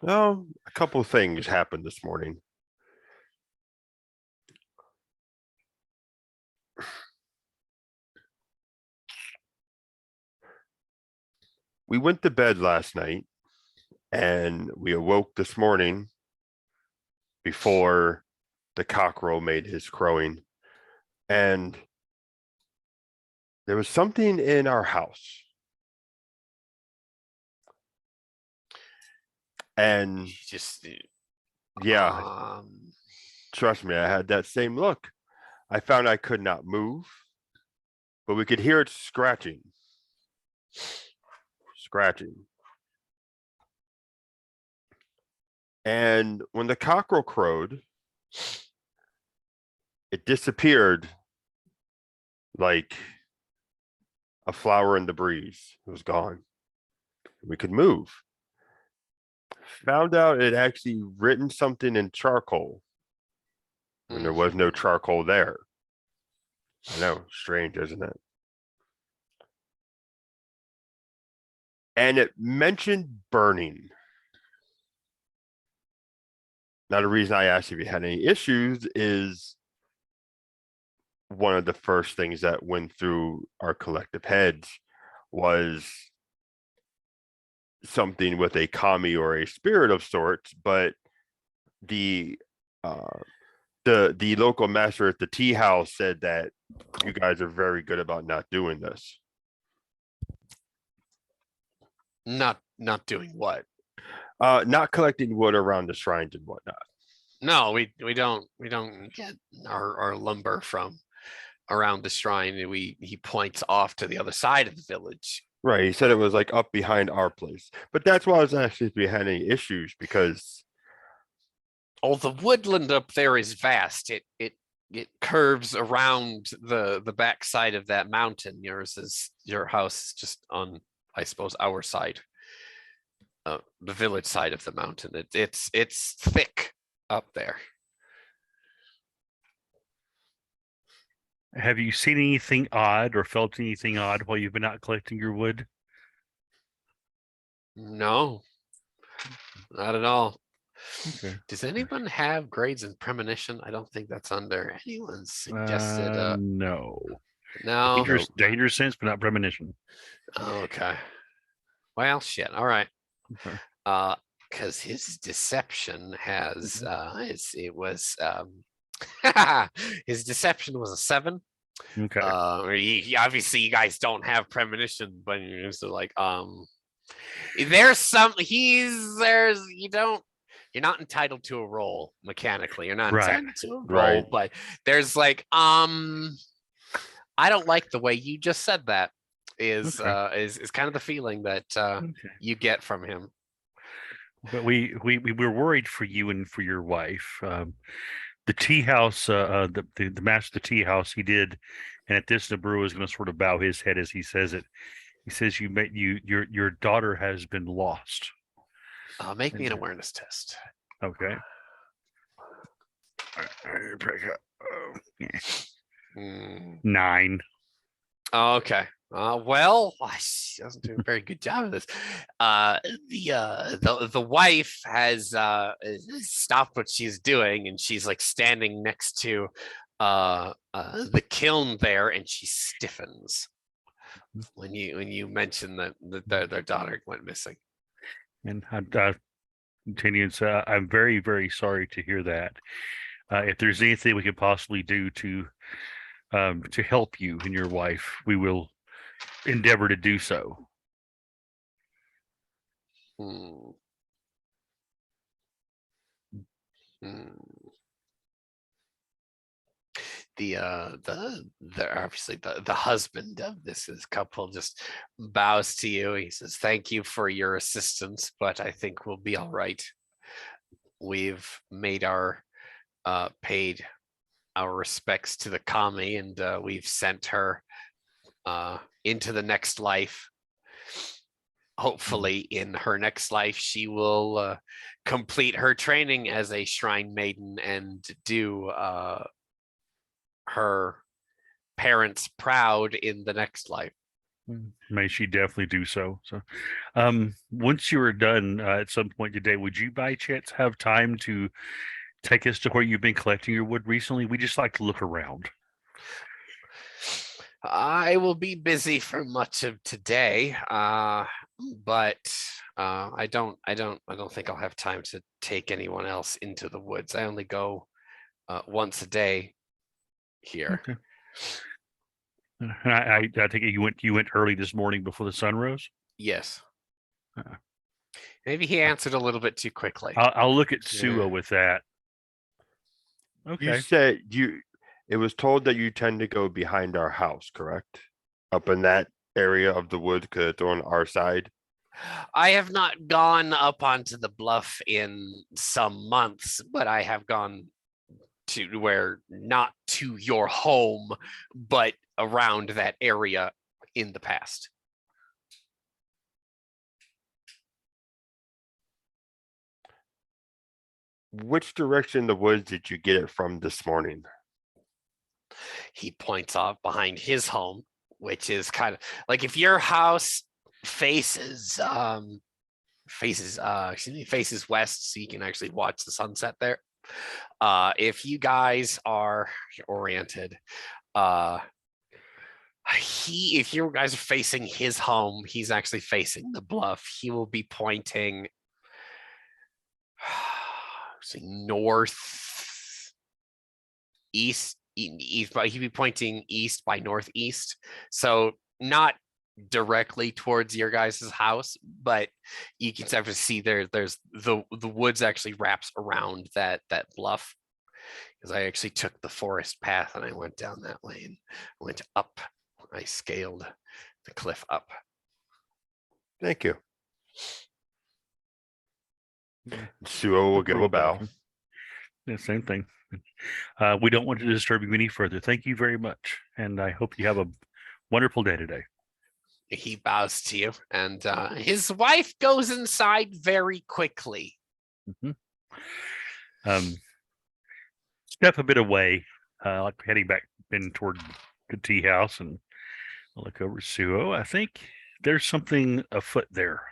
Well, a couple of things happened this morning. We went to bed last night and we awoke this morning before the cockerel made his crowing. And there was something in our house. And Just yeah, trust me, I had that same look. I found I could not move, but we could hear it scratching. And when the cockerel crowed, it disappeared like a flower in the breeze. It was gone. We could move. Found out it actually written something in charcoal when there was no charcoal there. I know, strange, isn't it? And it mentioned burning. Now, the reason I asked if you had any issues is one of the first things that went through our collective heads was something with a kami or a spirit of sorts, but the local master at the tea house said that you guys are very good about not doing this. Not doing what? Not collecting wood around the shrines and whatnot. No, we don't get our lumber from around the shrine. He points off to the other side of the village. Right. He said it was like up behind our place. But that's why I was asking if we had any issues, because the woodland up there is vast. It curves around the backside of that mountain. Your house is just on, I suppose, our side. The village side of the mountain. It's thick up there. Have you seen anything odd or felt anything odd while you've been out collecting your wood? No, not at all. Okay. Does anyone have grades in premonition? I don't think that's under anyone's suggested. No. No. Dangerous sense, but not premonition. Okay. Well, shit. All right. Okay. Because his deception has his deception was a 7. Okay. Obviously you guys don't have premonition, but you're just like you're not entitled to a roll mechanically. You're not entitled to a roll, but there's like I don't like the way you just said that is kind of the feeling that you get from him. But we were worried for you and for your wife. The tea house, the master of the tea house, he did, and at this, Nabru is going to sort of bow his head as he says it. He says, your daughter has been lost. Make me an awareness test. Okay. 9. Okay. Well, she doesn't do a very good job of this. The wife has stopped what she's doing, and she's like standing next to the kiln there, and she stiffens when you mention that their daughter went missing. And continues. I'm very, very sorry to hear that. If there's anything we could possibly do to help you and your wife, we will endeavor to do so. The obviously the husband of this couple just bows to you. He says, "Thank you for your assistance, but I think we'll be all right. We've made our paid our respects to the kami, and we've sent her into the next life. Hopefully in her next life she will complete her training as a shrine maiden and do her parents proud in the next life." May she definitely do so. So once you are done at some point today, would you by chance have time to take us to where you've been collecting your wood recently? We just like to look around. I will be busy for much of today, but I don't think I'll have time to take anyone else into the woods. I only go once a day here. Okay. I think you went early this morning before the sun rose. Yes. Uh, Maybe he answered a little bit too quickly. I'll look at Suo Yeah. with that. You Okay. said it was told that you tend to go behind our house, correct? Up in that area of the woods because it's on our side. I have not gone up onto the bluff in some months, but I have gone to where not to your home, but around that area in the past. Which direction in the woods did you get it from this morning? He points off behind his home, which is kind of like if your house faces faces west, so you can actually watch the sunset there. If you guys are oriented, if you guys are facing his home, he's actually facing the bluff. He will be pointing north east, but he'd be pointing east by northeast, so not directly towards your guys' house, but you can start to see there's the woods actually wraps around that bluff, because I actually took the forest path and I went down that lane, went up, I scaled the cliff up. Thank you. Suo will give a bow. Yeah, same thing. We don't want to disturb you any further. Thank you very much, and I hope you have a wonderful day today. He bows to you, and his wife goes inside very quickly. Step a bit away, like heading back in toward the tea house, and I'll look over Suo. I think there's something afoot there.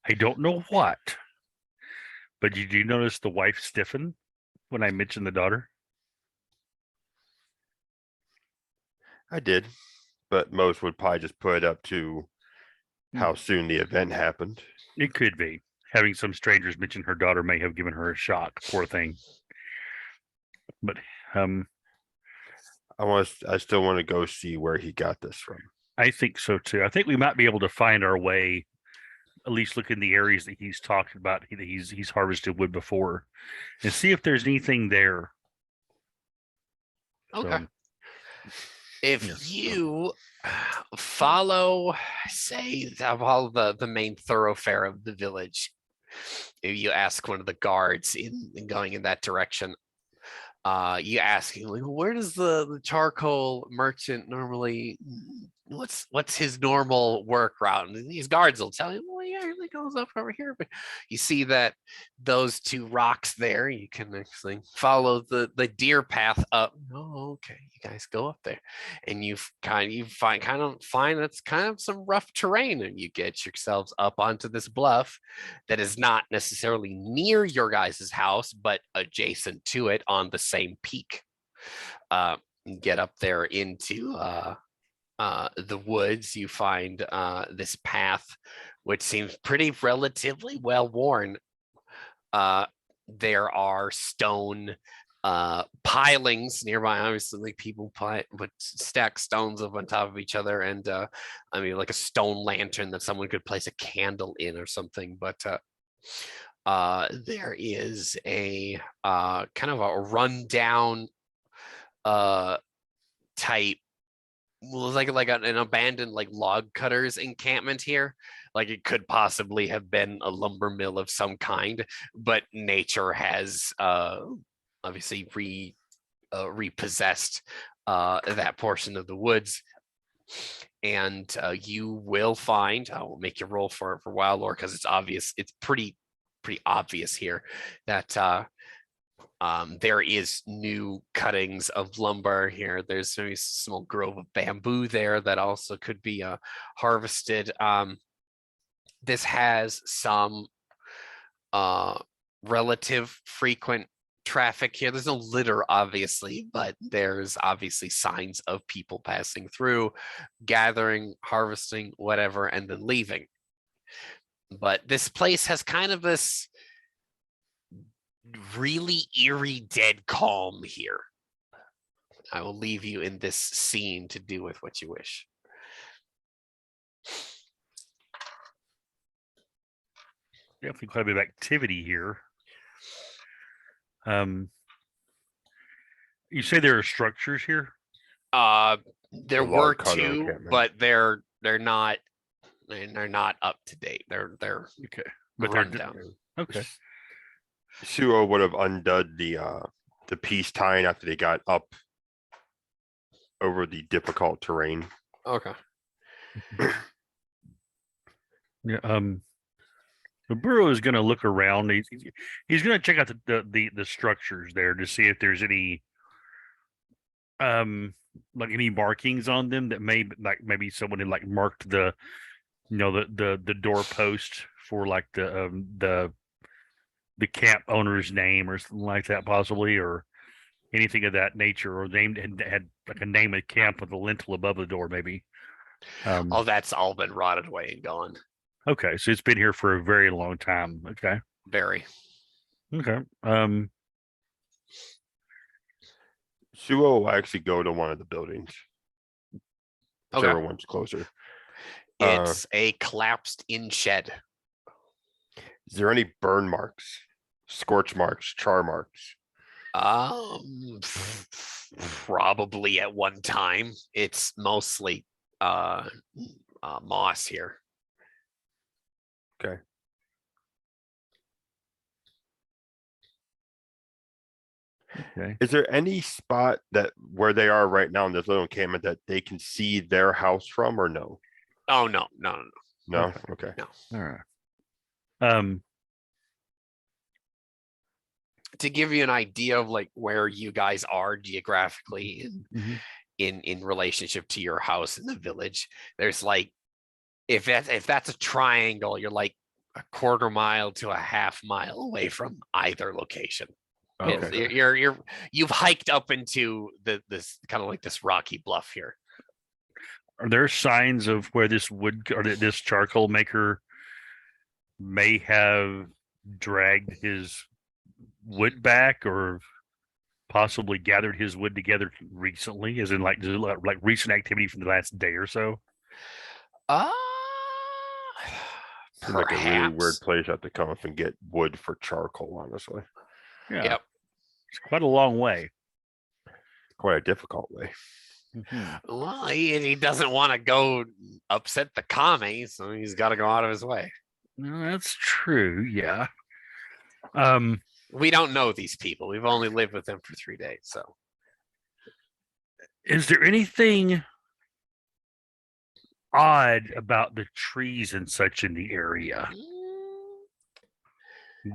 I don't know what, but did you notice the wife stiffen when I mentioned the daughter? I did, but most would probably just put it up to how soon the event happened. It could be. Having some strangers mention her daughter may have given her a shock. Poor thing. But I still want to go see where he got this from. I think so too. I think we might be able to find our way, at least look in the areas that he's talked about, that he's harvested wood before, and see if there's anything there. Okay. So, if you follow, say, all the main thoroughfare of the village, if you ask one of the guards in going in that direction, you ask him, like, where does the charcoal merchant normally, what's his normal work route? And these guards will tell you, well, yeah, he really goes up over here. But you see that those two rocks there, you can actually follow the deer path up. Oh, okay, you guys go up there, and you find that's kind of some rough terrain, and you get yourselves up onto this bluff that is not necessarily near your guys' house, but adjacent to it on the same peak. Get up there into the woods. You find this path, which seems pretty relatively well worn. There are stone pilings nearby. Obviously, like people would stack stones up on top of each other, and I mean, like a stone lantern that someone could place a candle in or something. But there is a kind of a rundown type, like an abandoned like log cutters encampment here. Like it could possibly have been a lumber mill of some kind, but nature has obviously repossessed that portion of the woods. And you will find, I will make you roll for wild lore, because it's obvious, it's pretty obvious here that there is new cuttings of lumber here. There's maybe a small grove of bamboo there that also could be harvested. This has some relative frequent traffic here. There's no litter, obviously, but there's obviously signs of people passing through, gathering, harvesting, whatever, and then leaving. But this place has kind of this really eerie, dead calm here. I will leave you in this scene to do with what you wish. Definitely quite a bit of activity here. You say there are structures here? There A were log cabin two, encampment. but they're not up to date. They're Okay, but run they're down. okay. Suo would have undone the peace tying after they got up over the difficult terrain. Okay. Yeah. The Burrow is going to look around. He's going to check out the structures there to see if there's any like any markings on them that maybe someone had like marked the the doorpost for like the camp owner's name or something like that, possibly, or anything of that nature, or named had like a name of camp with a lintel above the door, maybe. Oh, that's all been rotted away and gone. Okay, so it's been here for a very long time. Okay. Very. Okay. Suo will actually go to one of the buildings. Okay. Whichever one's closer. It's a collapsed in shed. Is there any burn marks, scorch marks, char marks? Probably at one time. It's mostly moss here. Okay. Okay. Is there any spot that where they are right now in this little encampment that they can see their house from, or no? Oh no. No. Okay. All right. To give you an idea of like where you guys are geographically in relationship to your house in the village, there's like if that's a triangle, you're like a quarter mile to a half mile away from either location. Okay. You've hiked up into this kind of like this rocky bluff here. Are there signs of where this wood or this charcoal maker may have dragged his wood back, or possibly gathered his wood together recently, as in like recent activity from the last day or so? Seems like a really weird Perhaps. place to have to come up and get wood for charcoal, honestly. Yeah. Yep. It's quite a long way. Quite a difficult way. Well, he doesn't want to go upset the kami, so he's got to go out of his way. No, that's true. Yeah. We don't know these people. We've only lived with them for 3 days. So, is there anything odd about the trees and such in the area?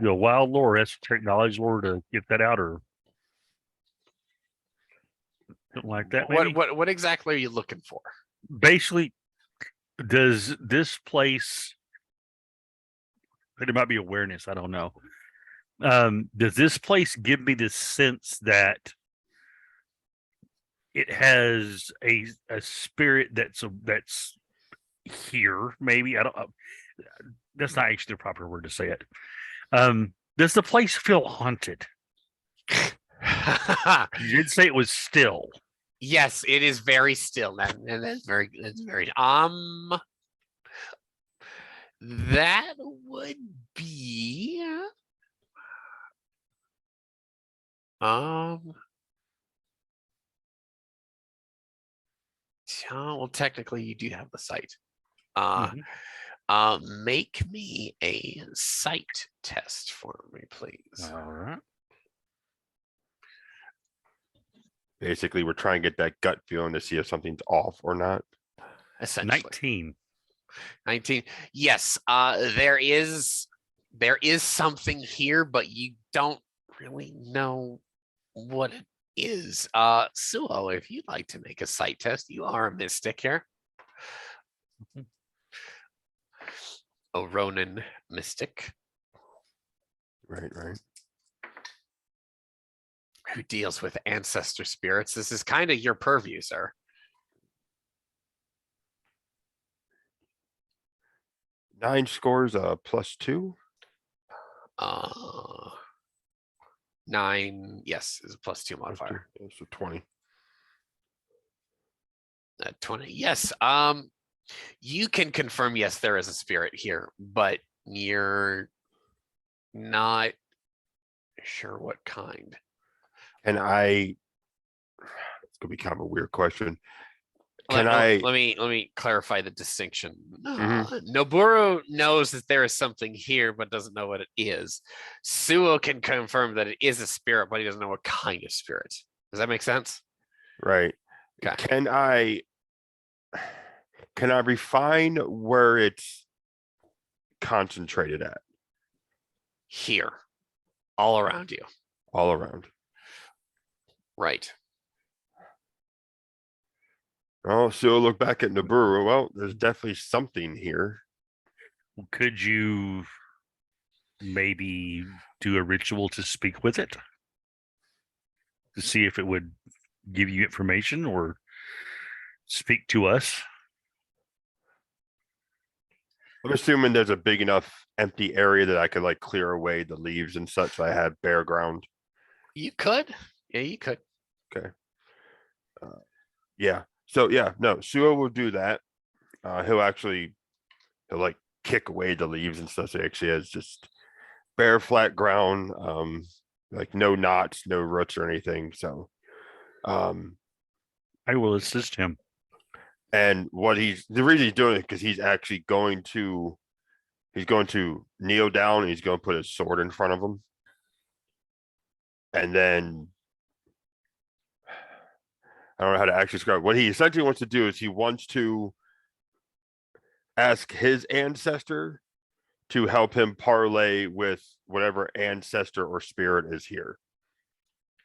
The wild lore, esoteric knowledge lore to get that out, or something like that. Maybe? What exactly are you looking for? Basically, does this place? It might be awareness. I don't know. Does this place give me the sense that it has a spirit that's here? Maybe I don't. That's not actually the proper word to say it. Does the place feel haunted? You did say it was still. Yes, it is very still. That's very. That would be. Well, technically, you do have the site. Make me a sight test for me, please. All right. Basically, we're trying to get that gut feeling to see if something's off or not. Essentially. 19. Yes, there is something here, but you don't really know what it is. Suo, if you'd like to make a sight test, you are a mystic here. A Ronin mystic. Right. who deals with ancestor spirits. This is kind of your purview, sir. 9 scores, +2. 9, yes, is a +2 modifier. Yeah, so 20. 20, yes. You can confirm, yes, there is a spirit here, but you're not sure what kind. And it's gonna be kind of a weird question. Can Let me clarify the distinction. Mhm. Noboru knows that there is something here, but doesn't know what it is. Suo can confirm that it is a spirit, but he doesn't know what kind of spirit. Does that make sense? Right. Okay. Can I refine where it's concentrated at? Here, all around you. All around. Right. Oh, so look back at Noboru. Well, there's definitely something here. Could you maybe do a ritual to speak with it? To see if it would give you information or speak to us? I'm assuming there's a big enough empty area that I could like clear away the leaves and such. So I have bare ground. You could. Yeah, you could. Yeah. So yeah, no, Suo will do that. He'll like kick away the leaves and stuff. So he actually has just bare flat ground, like no knots, no roots or anything. So I will assist him. and the reason he's doing it because he's actually going to kneel down and he's going to put his sword in front of him. And then I don't know how to actually describe what he essentially wants to do is he wants to ask his ancestor to help him parlay with whatever ancestor or spirit is here.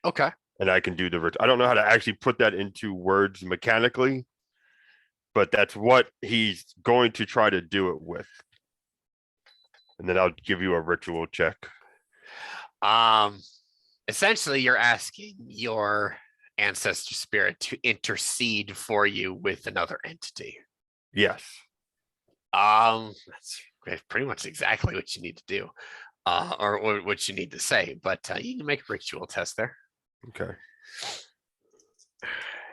Okay. And I can do I don't know how to actually put that into words mechanically, but that's what he's going to try to do it with. And then I'll give you a ritual check. Essentially you're asking your ancestor spirit to intercede for you with another entity. Yes. That's pretty much exactly what you need to do, or what you need to say. But you can make a ritual test there. Okay.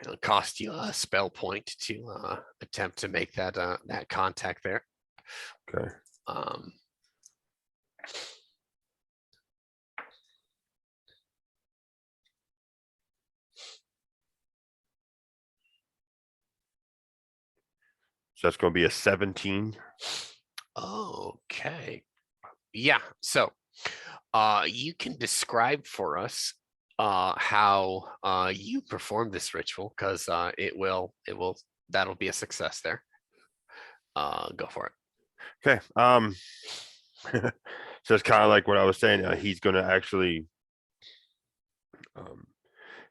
It'll cost you a spell point to attempt to make that that contact there. Okay. So that's going to be a 17. Okay. Yeah. So you can describe for us how you perform this ritual, because that'll be a success there. Go for it. Okay. So it's kind of like what I was saying. He's going to actually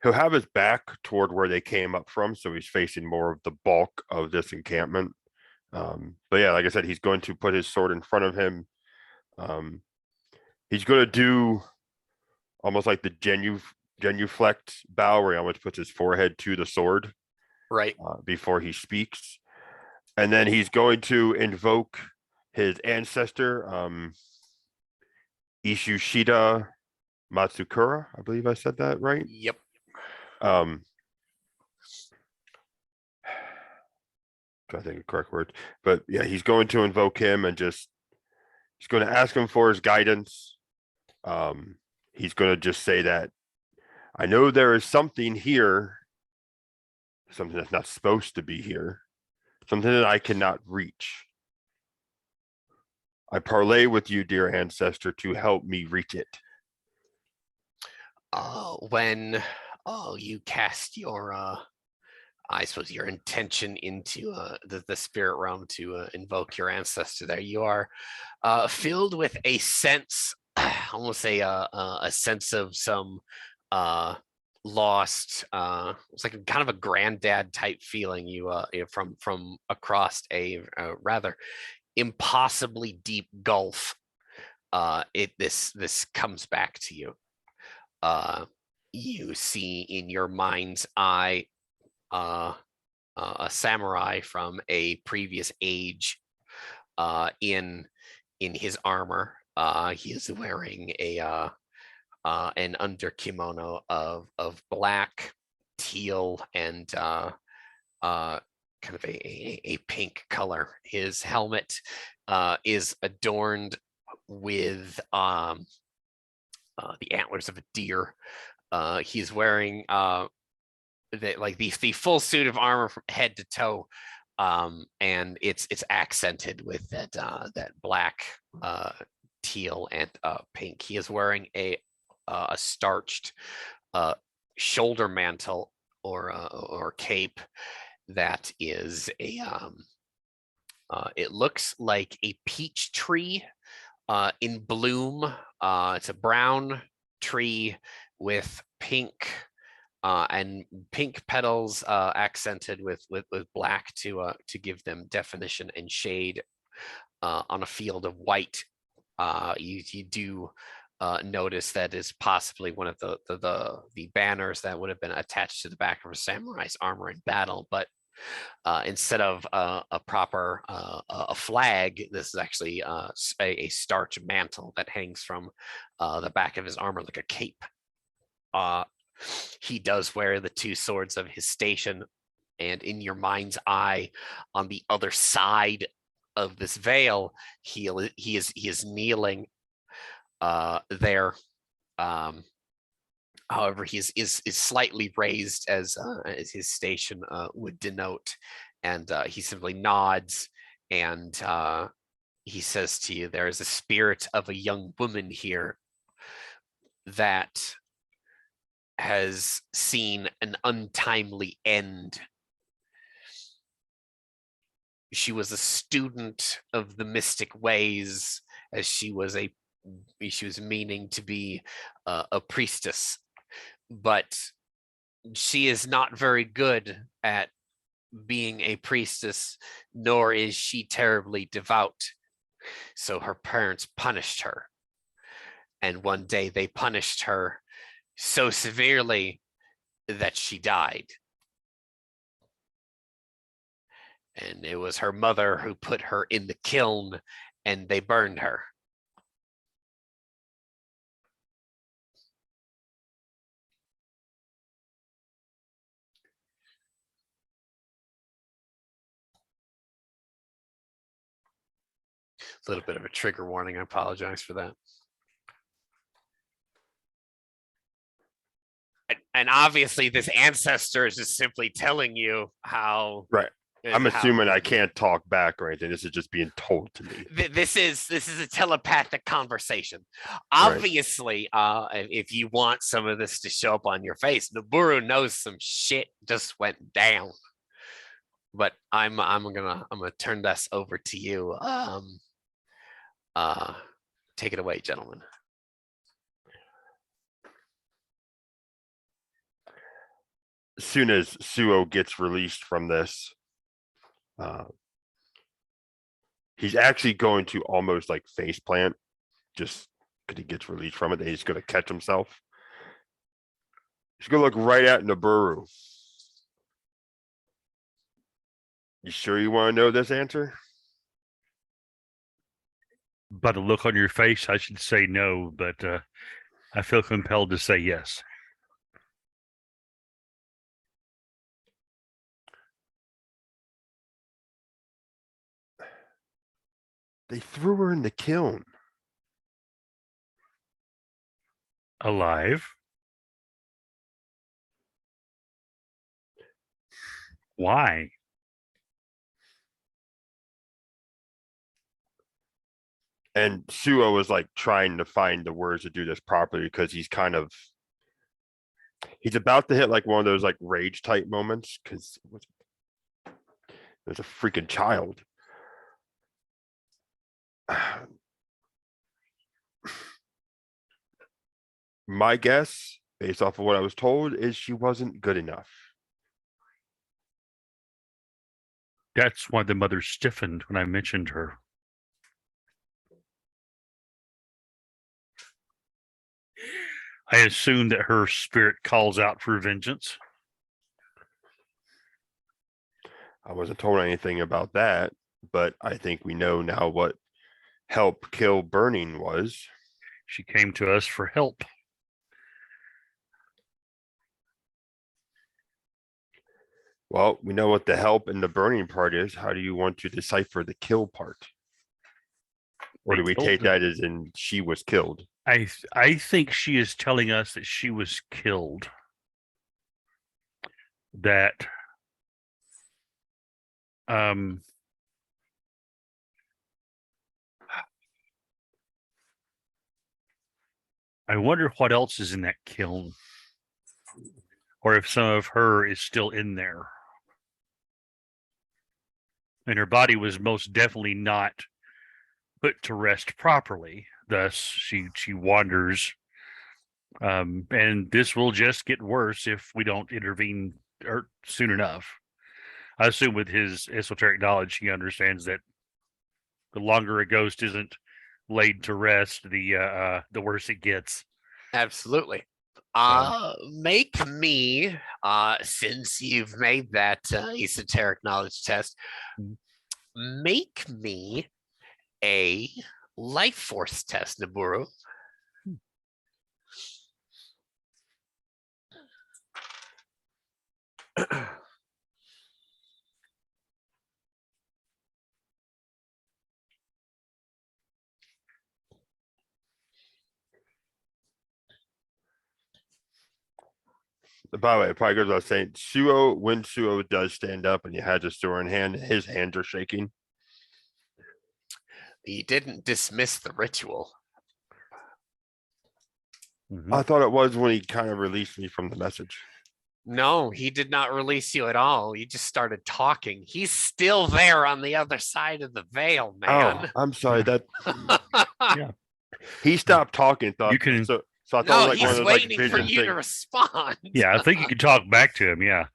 he'll have his back toward where they came up from, so he's facing more of the bulk of this encampment. But yeah, like I said, he's going to put his sword in front of him. He's going to do almost like the genuflect bow, where he almost puts his forehead to the sword, right, before he speaks, and then he's going to invoke his ancestor, Ishushida Matsukura. I believe I said that right. Yep. I think the correct word, but yeah, he's going to invoke him and he's going to ask him for his guidance. He's going to just say that I know there is something here, something that's not supposed to be here, something that I cannot reach. I parlay with you, dear ancestor, to help me reach it. When you cast your I suppose your intention into the spirit realm to invoke your ancestor there, you are filled with a sense, almost a sense of some lost, it's like kind of a granddad type feeling from across a rather impossibly deep gulf. This comes back to you. you see in your mind's eye a samurai from a previous age in his armor. He is wearing an under kimono of black, teal, and kind of a pink color. His helmet is adorned with the antlers of a deer. He's wearing the full suit of armor from head to toe, and it's accented with that black, teal, and pink. He is wearing a starched shoulder mantle or cape that is it looks like a peach tree in bloom. It's a brown tree with pink and pink petals accented with black to give them definition and shade on a field of white. You do notice that is possibly one of the banners that would have been attached to the back of a samurai's armor in battle, but instead of a proper a flag, this is actually a starch mantle that hangs from the back of his armor like a cape. He does wear the two swords of his station, and in your mind's eye, on the other side of this veil, he is kneeling there. However, he is slightly raised as his station would denote, and he simply nods, and he says to you, "There is a spirit of a young woman here that has seen an untimely end. She was a student of the mystic ways, as she was meaning to be a priestess, but she is not very good at being a priestess, nor is she terribly devout. So her parents punished her, and one day they punished her so severely that she died. And it was her mother who put her in the kiln, and they burned her." A little bit of a trigger warning. I apologize for that. And obviously, this ancestor is just simply telling you how. Right. I'm assuming I can't talk back or anything. This is just being told to me. This is a telepathic conversation. Right. Obviously, if you want some of this to show up on your face, Noburu knows some shit just went down. But I'm gonna turn this over to you. Take it away, gentlemen. As soon as Suo gets released from this, he's actually going to almost like face plant, just because he gets released from it. And he's going to catch himself. He's going to look right at Noburu. You sure you want to know this answer? By the look on your face, I should say no, but I feel compelled to say yes. They threw her in the kiln. Alive? Why? And Suo was like trying to find the words to do this properly because he's about to hit like one of those like rage type moments because there's a freaking child. My guess, based off of what I was told, is she wasn't good enough. That's why the mother stiffened when I mentioned her. I assume that her spirit calls out for vengeance. I wasn't told anything about that, but I think we know now what help kill burning was. She came to us for help. Well, we know what the help and the burning part is. How do you want to decipher the kill part? Or They do we told take her- that as in she was killed? I think she is telling us that she was killed. That I wonder what else is in that kiln, or if some of her is still in there. And her body was most definitely not put to rest properly. Thus, she wanders. And this will just get worse if we don't intervene soon enough. I assume with his esoteric knowledge, he understands that the longer a ghost isn't laid to rest, the worse it gets. Absolutely. Make me, since you've made that esoteric knowledge test, make me a life force test, Naburu. By the way, it probably goes without saying, when Suo does stand up and he has a sword in hand, his hands are shaking. He didn't dismiss the ritual. I thought it was when he kind of released me from the message. No, he did not release you at all. He just started talking. He's still there on the other side of the veil, man. Oh, I'm sorry. That Yeah. he stopped talking. Thought You can- so. So I thought No, it was like one he's of those like waiting for vision you to things. respond. Yeah, I think you can talk back to him. Yeah.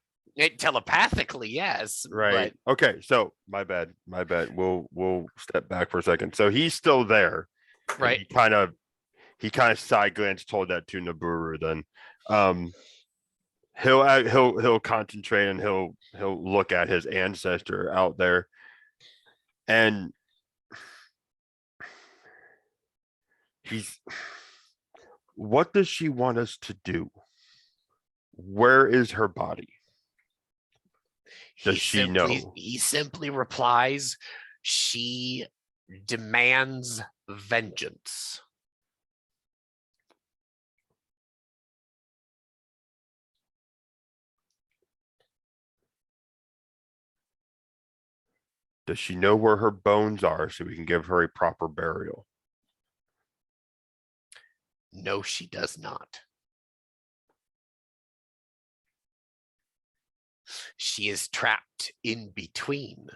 Telepathically, yes. Right. Okay. So my bad. My bad. We'll step back for a second. So he's still there. But, right. He kind of side glance told that to Naburu. Then, he'll concentrate and he'll look at his ancestor out there, and what does she want us to do? Where is her body? Does she know? He simply replies, she demands vengeance. Does she know where her bones are so we can give her a proper burial? No, she does not. She is trapped in between.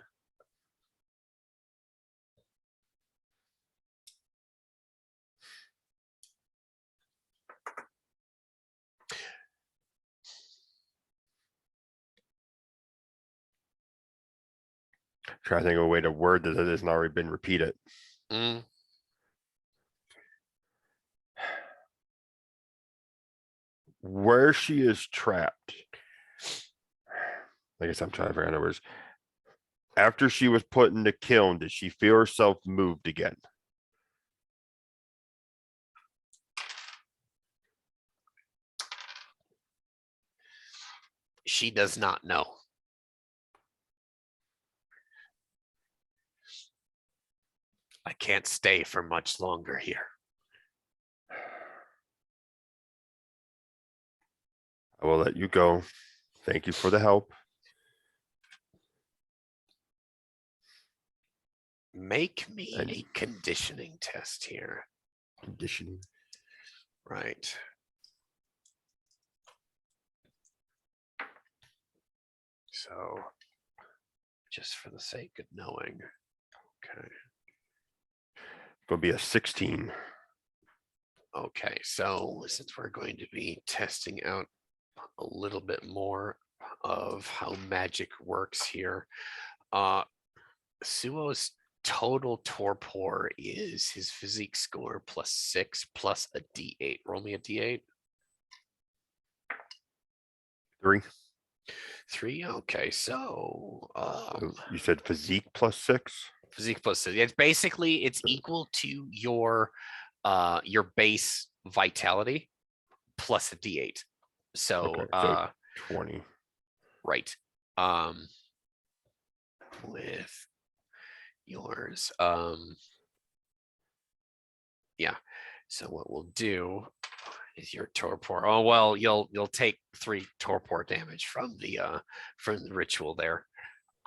Try to think of a way to word that hasn't already been repeated. Where she is trapped. I guess I'm trying to figure out words. After she was put in the kiln, did she feel herself moved again? She does not know. I can't stay for much longer here. I will let you go. Thank you for the help. Make me a conditioning test here. Conditioning. Right. So, just for the sake of knowing. Okay. Gonna be a 16. Okay, so since we're going to be testing out a little bit more of how magic works here, Suo's total torpor is his physique score +6 plus a d8. Roll me a d8. 3. 3. Okay, so You said physique plus 6. physique plus 6. It's basically it's equal to your base vitality plus a d8. So Okay, so 20. right. With yours. Yeah. So what we'll do is your torpor. Oh well, you'll take 3 torpor damage from the ritual there.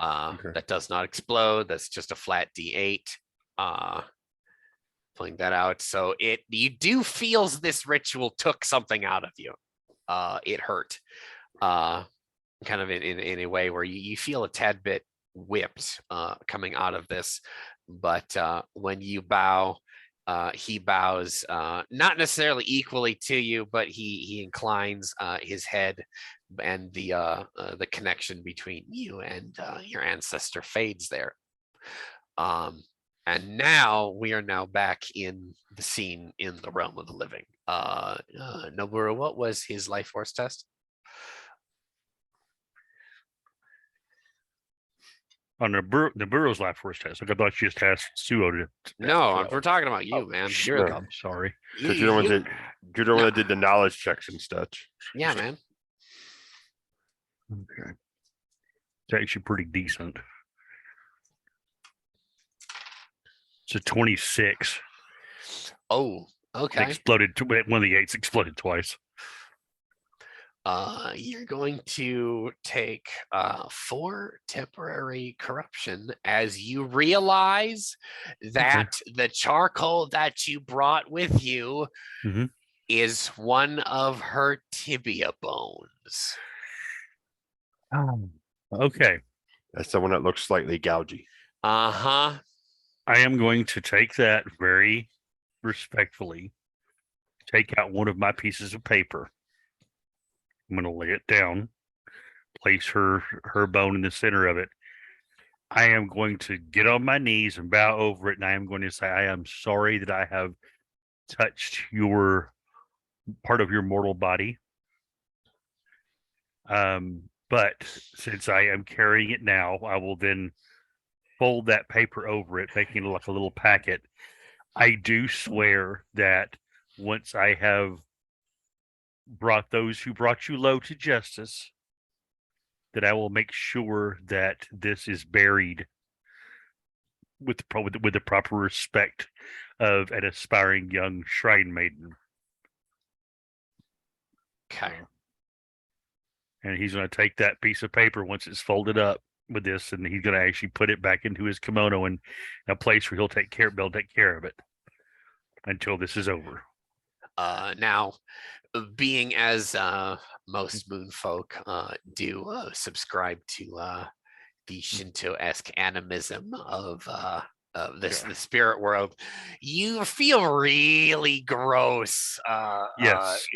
Okay. That does not explode. That's just a flat d8. Pulling that out. So you do feels this ritual took something out of you. It hurt. Kind of in a way where you feel a tad bit whipped coming out of this. But when you bow, he bows not necessarily equally to you, but he inclines his head, and the connection between you and your ancestor fades there. And now we are now back in the scene in the realm of the living. Noboru, what was his life force test? On the Burrow's life force test. Like I thought you just asked Suo to. No, we're talking about you, man. You're no. Sorry. Because you're the one that did the knowledge checks and such. Yeah, man. Okay. It's actually pretty decent. It's a 26. Oh, okay. Exploded. One of the 8s exploded twice. You're going to take 4 temporary corruption as you realize that the charcoal that you brought with you is one of her tibia bones. Oh, okay. That's the one that looks slightly gougy. Uh-huh. I am going to take that very respectfully, take out one of my pieces of paper. I'm going to lay it down, place her bone in the center of it. I am going to get on my knees and bow over it, and I am going to say, I am sorry that I have touched your part of your mortal body. But since I am carrying it now, I will then fold that paper over it, making it like a little packet. I do swear that once I have brought those who brought you low to justice, that I will make sure that this is buried with the proper respect of an aspiring young shrine maiden. Okay. And he's going to take that piece of paper once it's folded up with this, and he's going to actually put it back into his kimono in a place where they'll take care of it until this is over. Now, being as most moon folk do subscribe to the Shinto-esque animism of the spirit world, you feel really gross. Yes.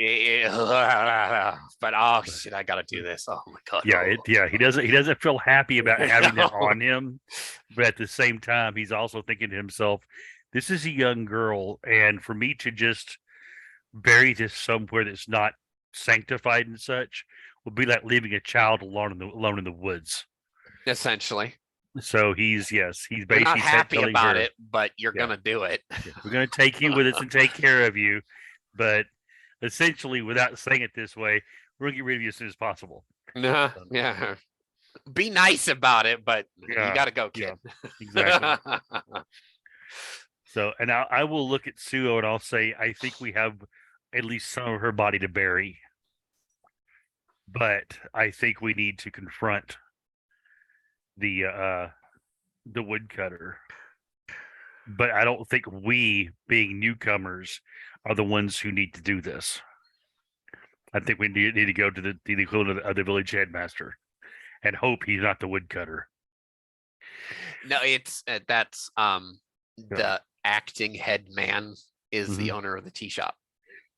But oh shit, I gotta do this. Oh my god. He doesn't feel happy about having that on him, but at the same time, he's also thinking to himself, this is a young girl, and for me to just bury this somewhere that's not sanctified and such would be like leaving a child alone in the woods. Essentially. So he's basically You're not happy about her, it, but you're gonna do it. We're gonna take you with us and take care of you, but essentially, without saying it this way, we're gonna get rid of you as soon as possible. Yeah. Be nice about it, but you gotta go, kid. Exactly. So, and I will look at Suo and I'll say, I think we have at least some of her body to bury, but I think we need to confront the woodcutter. But I don't think we, being newcomers, are the ones who need to do this. I think we need to go to the equivalent of the village headmaster and hope he's not the woodcutter. No, it's that's the acting head man is the owner of the tea shop.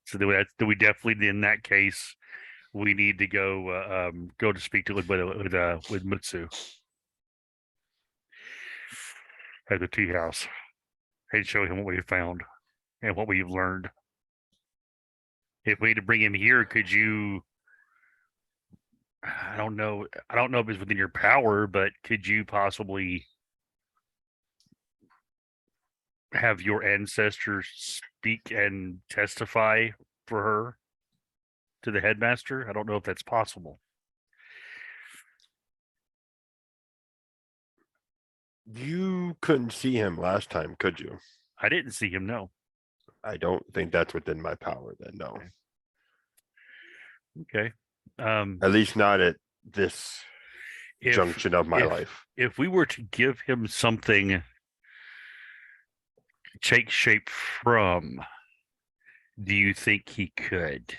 So do we definitely, in that case, we need to go to speak to with Mutsu at the tea house and show him what we found and what we've learned. If we need to bring him here, could you I don't know. I don't know if it's within your power, but could you possibly have your ancestors speak and testify for her to the headmaster? I don't know if that's possible. You couldn't see him last time, could you? I didn't see him. No. I don't think that's within my power then, no. Okay. At least not at this junction of my life. If we were to give him something to take shape from, do you think he could?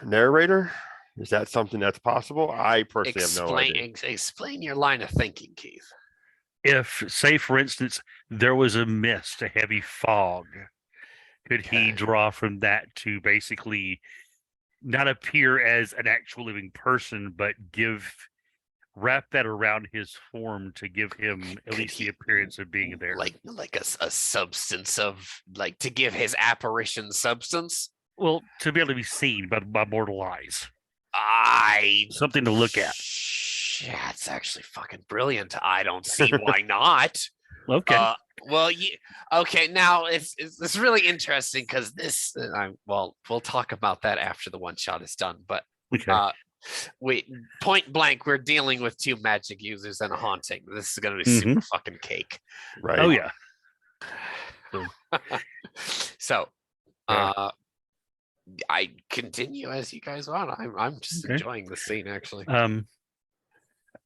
Narrator? Is that something that's possible? I personally have no idea. Explain your line of thinking, Keith. If, say, for instance, there was a mist, a heavy fog, could he draw from that to basically not appear as an actual living person, but wrap that around his form to give him at least the appearance of being there? Like a substance of, like, to give his apparition substance? Well, to be able to be seen by mortal eyes. Something to look at. Yeah, it's actually fucking brilliant. I don't see why not. Okay. Okay. Now it's really interesting because this. We'll talk about that after the one shot is done. But wait, point blank, we're dealing with 2 magic users and a haunting. This is gonna be super fucking cake. Right. Oh yeah. So, I continue as you guys want. I'm just enjoying the scene actually.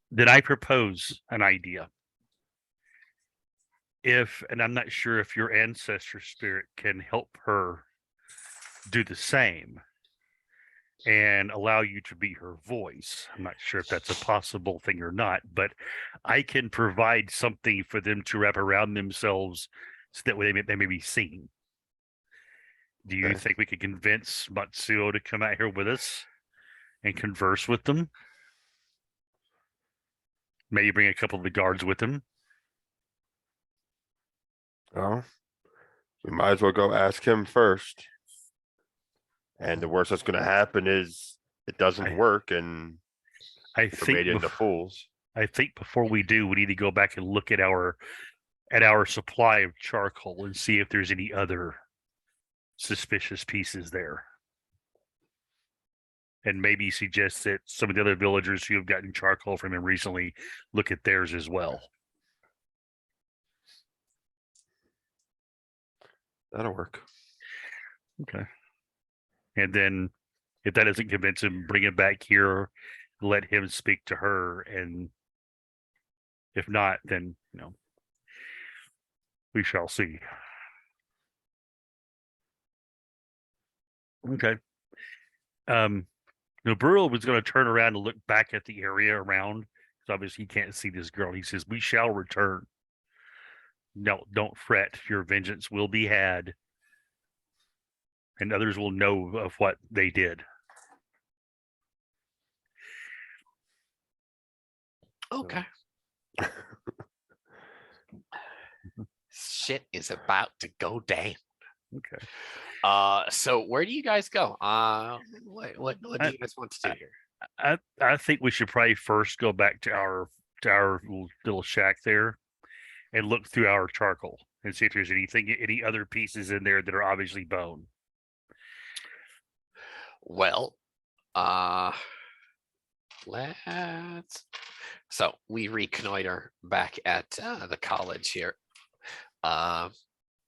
Then I propose an idea. And I'm not sure if your ancestor spirit can help her do the same and allow you to be her voice. I'm not sure if that's a possible thing or not, but I can provide something for them to wrap around themselves so that way they may be seen. Do you think we could convince Matsuo to come out here with us and converse with them? Maybe bring a couple of the guards with him. Well, we might as well go ask him first. And the worst that's going to happen is it doesn't work, and we're made into fools. I think before we do, we need to go back and look at our supply of charcoal and see if there's any other suspicious pieces there. And maybe suggest that some of the other villagers who have gotten charcoal from him recently look at theirs as well. That'll work. Okay. And then if that doesn't convince him, bring him back here, let him speak to her. And if not, then, we shall see. Okay. Noburo was going to turn around and look back at the area around, because obviously he can't see this girl. He says, "We shall return. No, don't fret. Your vengeance will be had, and others will know of what they did." Okay. Shit is about to go down. Okay. So where do you guys go? What do you guys want to do here? I think we should probably first go back to our little shack there and look through our charcoal and see if there's any other pieces in there that are obviously bone. Well, so we reconnoiter back at the college here.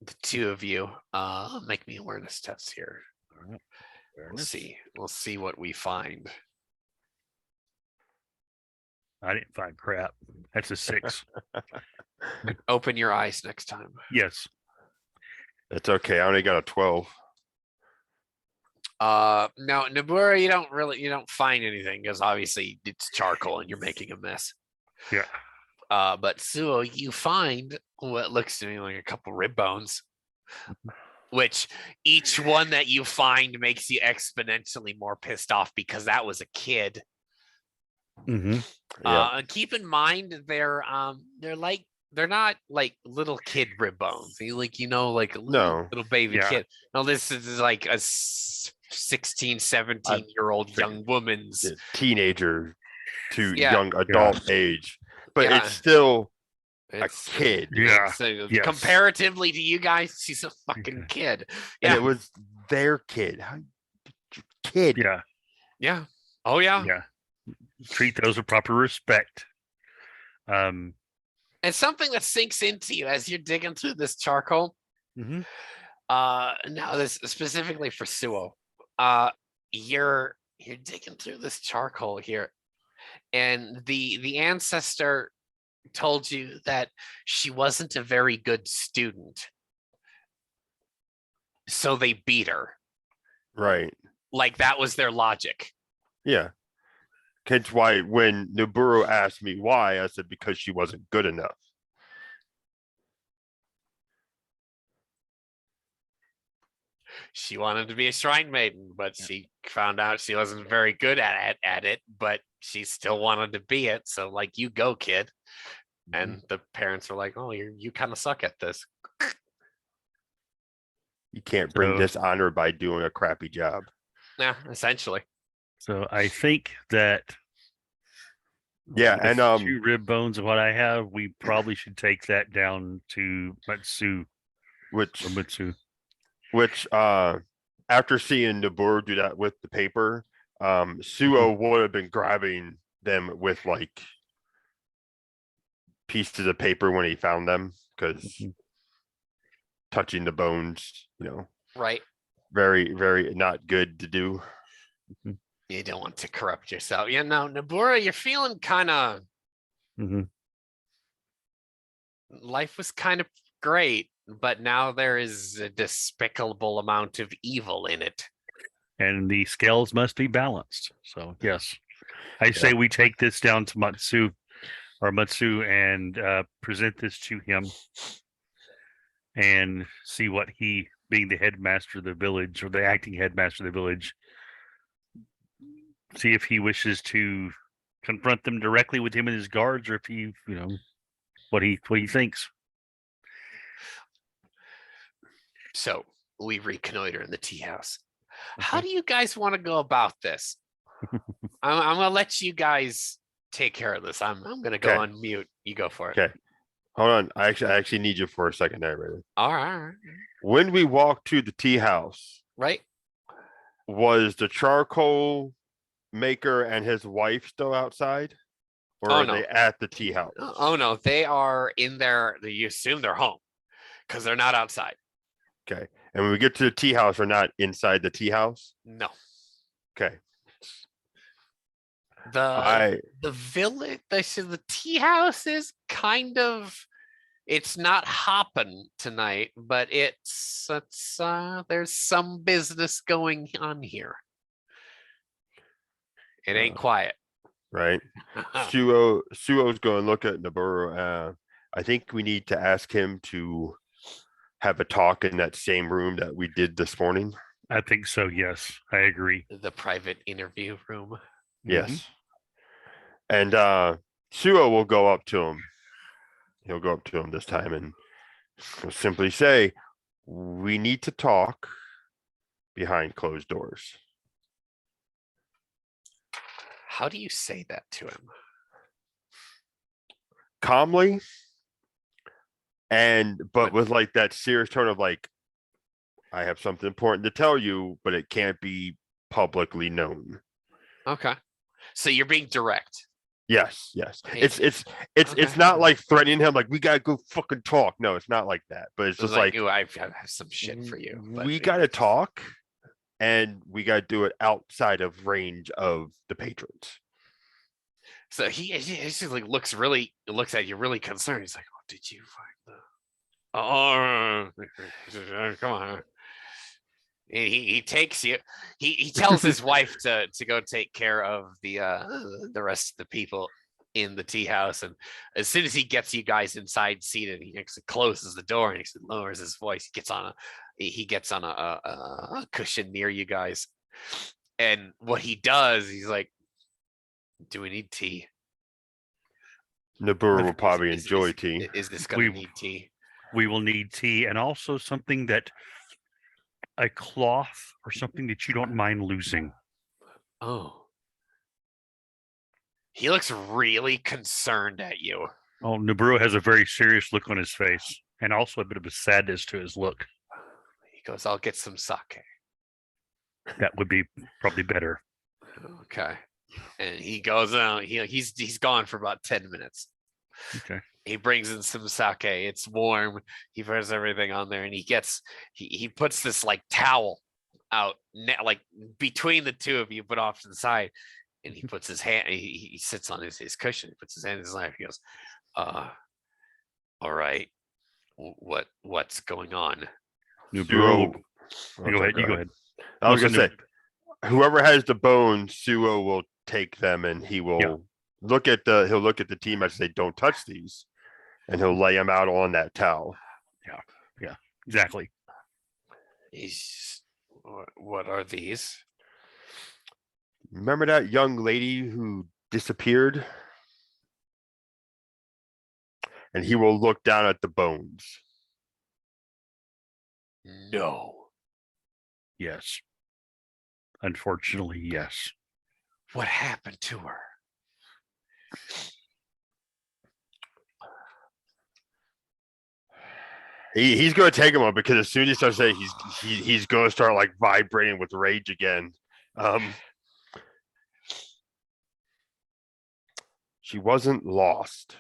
The 2 of you make me awareness tests here. We'll see what we find. I didn't find crap. That's a 6. Open your eyes next time. Yes. It's okay. I only got a 12. No, Nobura, you don't find anything because obviously it's charcoal and you're making a mess. Yeah. But Suo, you find what looks to me like a couple rib bones, which each one that you find makes you exponentially more pissed off because that was a kid. Mm-hmm. Keep in mind they're like they're not like little kid rib bones. Like like a No. little baby Yeah. kid. No, this is like a 16, 17-year-old young woman's. Teenager to Yeah, young adult age, but Yeah. it's still it's a kid. Yeah. Yes. Comparatively to you guys, she's a fucking kid. And Yeah, it was their kid. How kid? Yeah. yeah. Oh yeah. Yeah. Treat those with proper respect. And something that sinks into you as you're digging through this charcoal. Mhm. Now this specifically for Suo. You're digging through this charcoal here, and the ancestor told you that she wasn't a very good student, so they beat her. Right. Like that was their logic. Yeah. Hence why when Noburo asked me why, I said because she wasn't good enough. She wanted to be a shrine maiden, but she found out she wasn't very good at it, but she still wanted to be it. So like, you go, kid. And the parents were like, "Oh, you kind of suck at this." You can't bring So- dishonor by doing a crappy job. Yeah, essentially. So I think that Yeah, with and 2 rib bones of what I have, we probably should take that down to Matsu which or Mutsu. after seeing Noburo do that with the paper, Suo would have been grabbing them with like pieces of paper when he found them because touching the bones, Right. very, very not good to do. You don't want to corrupt yourself. Yeah, no, Nabura, you're feeling kind of. Mhm. Life was kind of great, but now there is a despicable amount of evil in it. And the scales must be balanced. So yes, I say we take this down to Matsu and present this to him and see what he, being the headmaster of the village or the acting headmaster of the village, see if he wishes to confront them directly with him and his guards, or if he, what he thinks. So we reconnoiter in the tea house. How do you guys want to go about this? I'm gonna let you guys take care of this. I'm gonna go Okay. on mute. You go for it. Okay. Hold on. I actually need you for a second there, brother. All right. When we walked to the tea house, Right. was the charcoal maker and his wife still outside? Or Oh, are no. they at the tea house? Oh no, they are in there. You assume they're home because they're not outside. Okay. And when we get to the tea house, we're not inside the tea house? No. Okay. The village, the tea house is kind of, it's not hopping tonight, but it's there's some business going on here. It ain't quiet. Right. Suo's going to look at Noburo. I think we need to ask him to have a talk in that same room that we did this morning. I think so. Yes, I agree. The private interview room. Yes. And Suo will go up to him. He'll go up to him this time and he'll simply say, "We need to talk behind closed doors." How do you say that to him? Calmly, but with like that serious tone of like, "I have something important to tell you, but it can't be publicly known." Okay. So you're being direct. Yes. Hey. It's Okay. not like threatening him, like we gotta go fucking talk. No, it's not like that. But it's just like, "Ooh, I have some shit for you. But we gotta talk, and we gotta do it outside of range of the patrons. So he just like looks at you really concerned. He's like, "Oh, did you find the? Oh, come on." He takes you. He tells his wife to go take care of the rest of the people in the tea house, and as soon as he gets you guys inside seated, he actually closes the door and he lowers his voice. He gets on a cushion near you guys, and what he does, he's like, "Do we need tea?" Nabur will Is- probably Is- enjoy is- tea. Is this going to We- need tea? We will need tea and also something that a cloth or something that you don't mind losing. Oh. He looks really concerned at you. Oh, Naburo has a very serious look on his face and also a bit of a sadness to his look. He goes, I'll get some sake. That would be probably better. Okay. And he goes out. He's gone for about 10 minutes. Okay. He brings in some sake. It's warm. He puts everything on there, and he puts this like towel out like between the two of you, but off to the side. And he puts his hand. He sits on his cushion. He puts his hand in his lap. He goes, all right. What's going on? Naburo, Oh, you go sorry, ahead. You go ahead. I was Listen gonna to- say, whoever has the bones, Suo will take them and he will Yeah. look at the team and say, "Don't touch these," and he'll lay them out on that towel. Exactly. What are these? Remember that young lady who disappeared? And he will look down at the bones. No. Yes. Unfortunately, yes. What happened to her? He's going to take him on because as soon as he starts saying he's going to start like vibrating with rage again. She wasn't lost.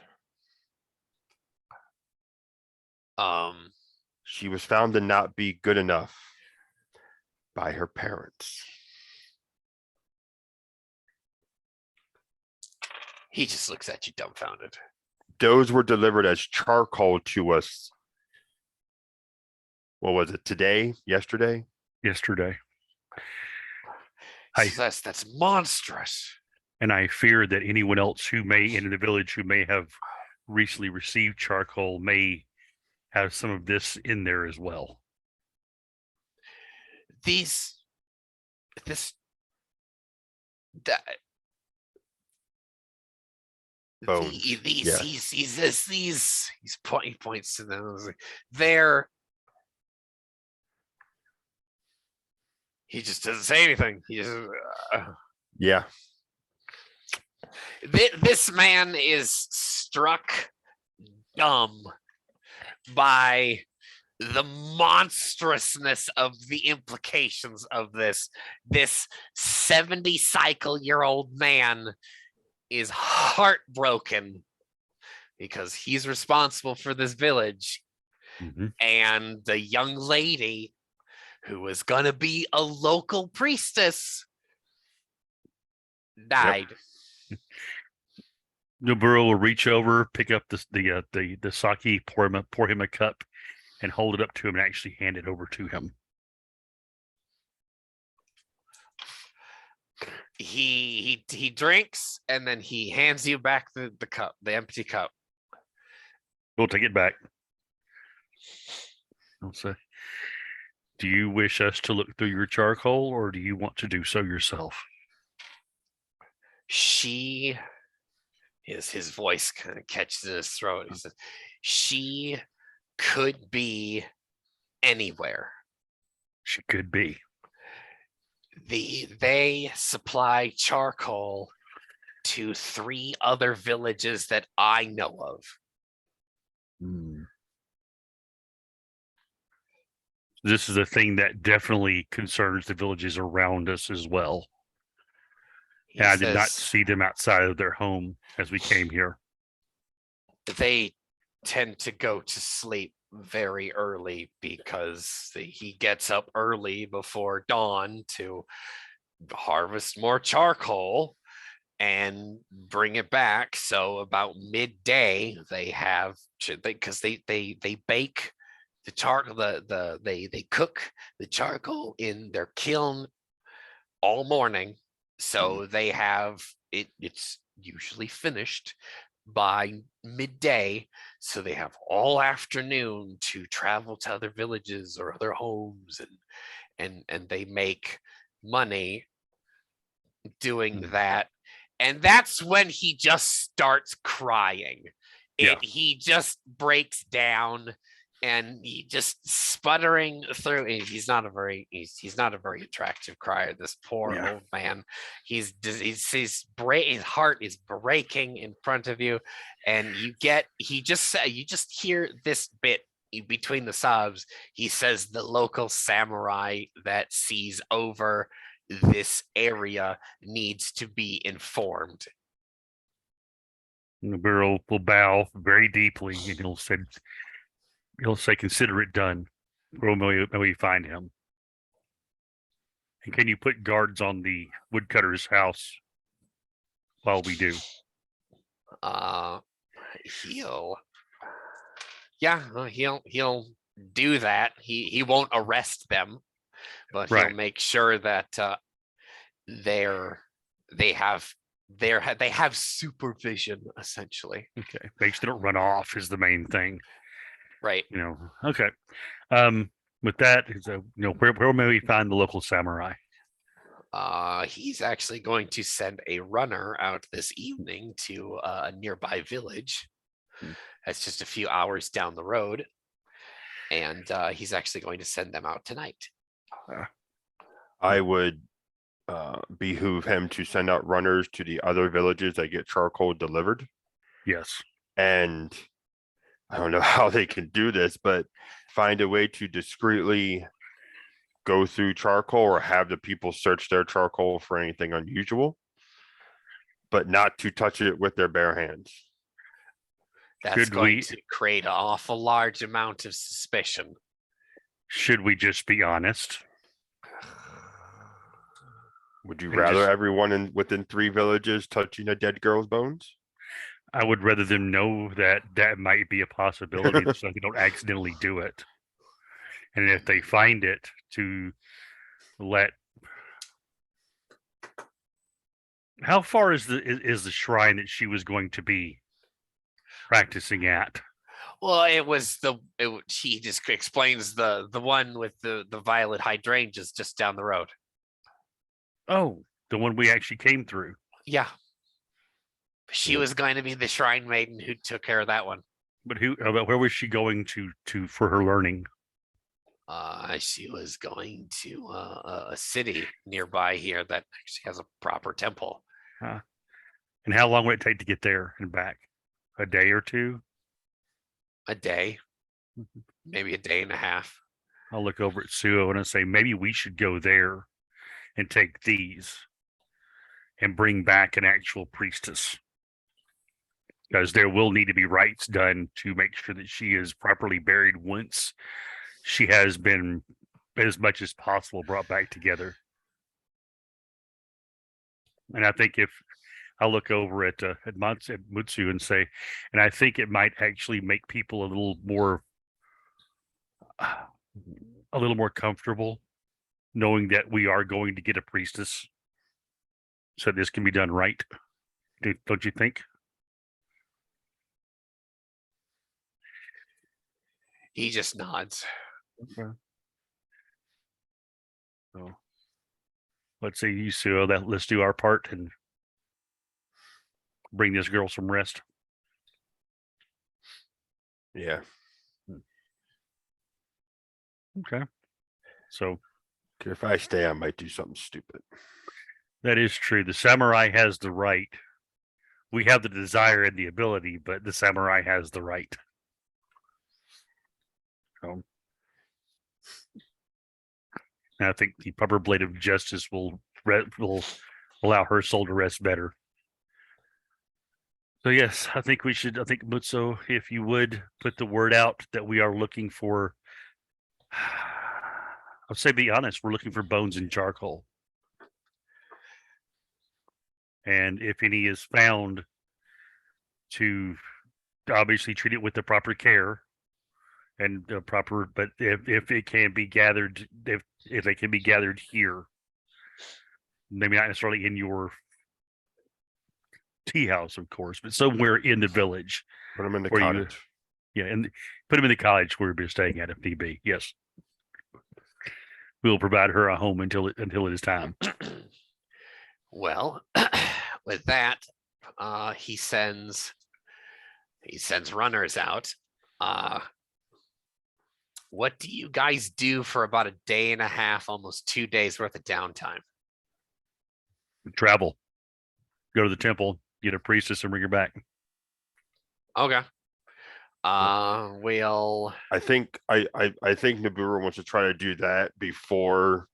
She was found to not be good enough by her parents. He just looks at you dumbfounded. Those were delivered as charcoal to us. What was it? Today? Yesterday? Yesterday. That's monstrous. And I fear that anyone else who may in the village who may have recently received charcoal may have some of this in there as well. These Bones. Yes. He points to them. They're he just doesn't say anything. He just Yeah. This man is struck dumb by the monstrousness of the implications of this. This 70-cycle-year-old man is heartbroken because he's responsible for this village. Mm-hmm. And the young lady who was going to be a local priestess died. Yep. Noburo will reach over, pick up the sake, pour him a cup, and hold it up to him and actually hand it over to him. He drinks and then he hands you back the cup, the empty cup. We'll take it back. I'll say, do you wish us to look through your charcoal or do you want to do so yourself? His voice kind of catches in his throat. He says, she could be anywhere. She could be. They supply charcoal to 3 other villages that I know of. This is a thing that definitely concerns the villages around us as well. And I did not see them outside of their home as we came here. They tend to go to sleep very early because he gets up early before dawn to harvest more charcoal and bring it back. So about midday, they have because they bake the charcoal. They cook the charcoal in their kiln all morning. So they have it's usually finished by midday. So they have all afternoon to travel to other villages or other homes and they make money doing that. And that's when he just starts crying. Yeah. He just breaks down and he just sputtering through. He's not a very attractive crier. This poor old man. His heart is breaking in front of you, and you just hear this bit between the sobs. He says the local samurai that sees over this area needs to be informed. And the girl will bow very deeply, and he'll say, "Consider it done. Where may we find him? And can you put guards on the woodcutter's house while we do?" He'll do that. He won't arrest them, but he'll make sure that they have supervision, essentially. Okay, make sure they don't run off is the main thing, right? Okay. With that, where may we find the local samurai? He's actually going to send a runner out this evening to a nearby village. That's just a few hours down the road, and he's actually going to send them out tonight. I would behoove him to send out runners to the other villages that get charcoal delivered. Yes. And I don't know how they can do this, but find a way to discreetly go through charcoal or have the people search their charcoal for anything unusual, but not to touch it with their bare hands. That's going to create an awful large amount of suspicion. Should we just be honest? Would you rather everyone within 3 villages touching a dead girl's bones? I would rather them know that might be a possibility so they don't accidentally do it. And if they find it, to let... How far is the shrine that she was going to be practicing at? Well, she just explains the one with the violet hydrangeas just down the road. Oh, the one we actually came through. Yeah. She was going to be the shrine maiden who took care of that one. But where was she going to for her learning? She was going to a city nearby here that actually has a proper temple. And how long would it take to get there and back? A day or two? A day. Maybe a day and a half. I'll look over at Suo and I'll say, maybe we should go there and take these and bring back an actual priestess. Because there will need to be rites done to make sure that she is properly buried once she has been, as much as possible, brought back together. And I think if I look over at Mutsu and say, and I think it might actually make people a little more comfortable knowing that we are going to get a priestess, so this can be done right. Don't you think? He just nods. Okay. So let's say you, Suo, let's do our part and bring this girl some rest. Yeah. Okay. So if I stay, I might do something stupid. That is true. The samurai has the right. We have the desire and the ability, but the samurai has the right. And I think the proper blade of justice will allow her soul to rest better. So yes, I think Mutsu, if you would put the word out that we are looking for, I'll say, be honest, we're looking for bones and charcoal. And if any is found, to obviously treat it with the proper care and the proper, but if it can be gathered, if they can be gathered here, maybe not necessarily in your tea house, of course, but somewhere in the village. Put them in the cottage. And put them in the cottage where we're staying at if need be. Yes. We'll provide her a home until it is time. Well, with that, he sends runners out. What do you guys do for about a day and a half, almost 2 days worth of downtime? Travel. Go to the temple, get a priestess, and bring her back. Okay. We'll. I think Nibiru wants to try to do that before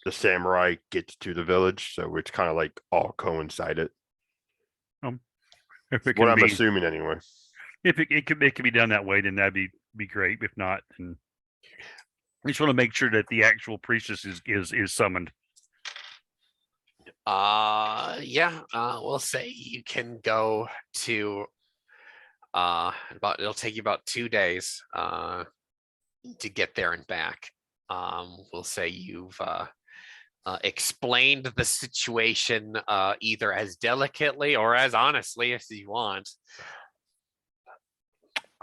the samurai gets to the village, so it's kind of like all coincided. If it What can I'm be, assuming anyway. if it could be done that way, then that'd be great. If not, then we just want to make sure that the actual priestess is summoned. Yeah. We'll say you can go to. It'll take you about 2 days. To get there and back. We'll say you've explained the situation either as delicately or as honestly as you want.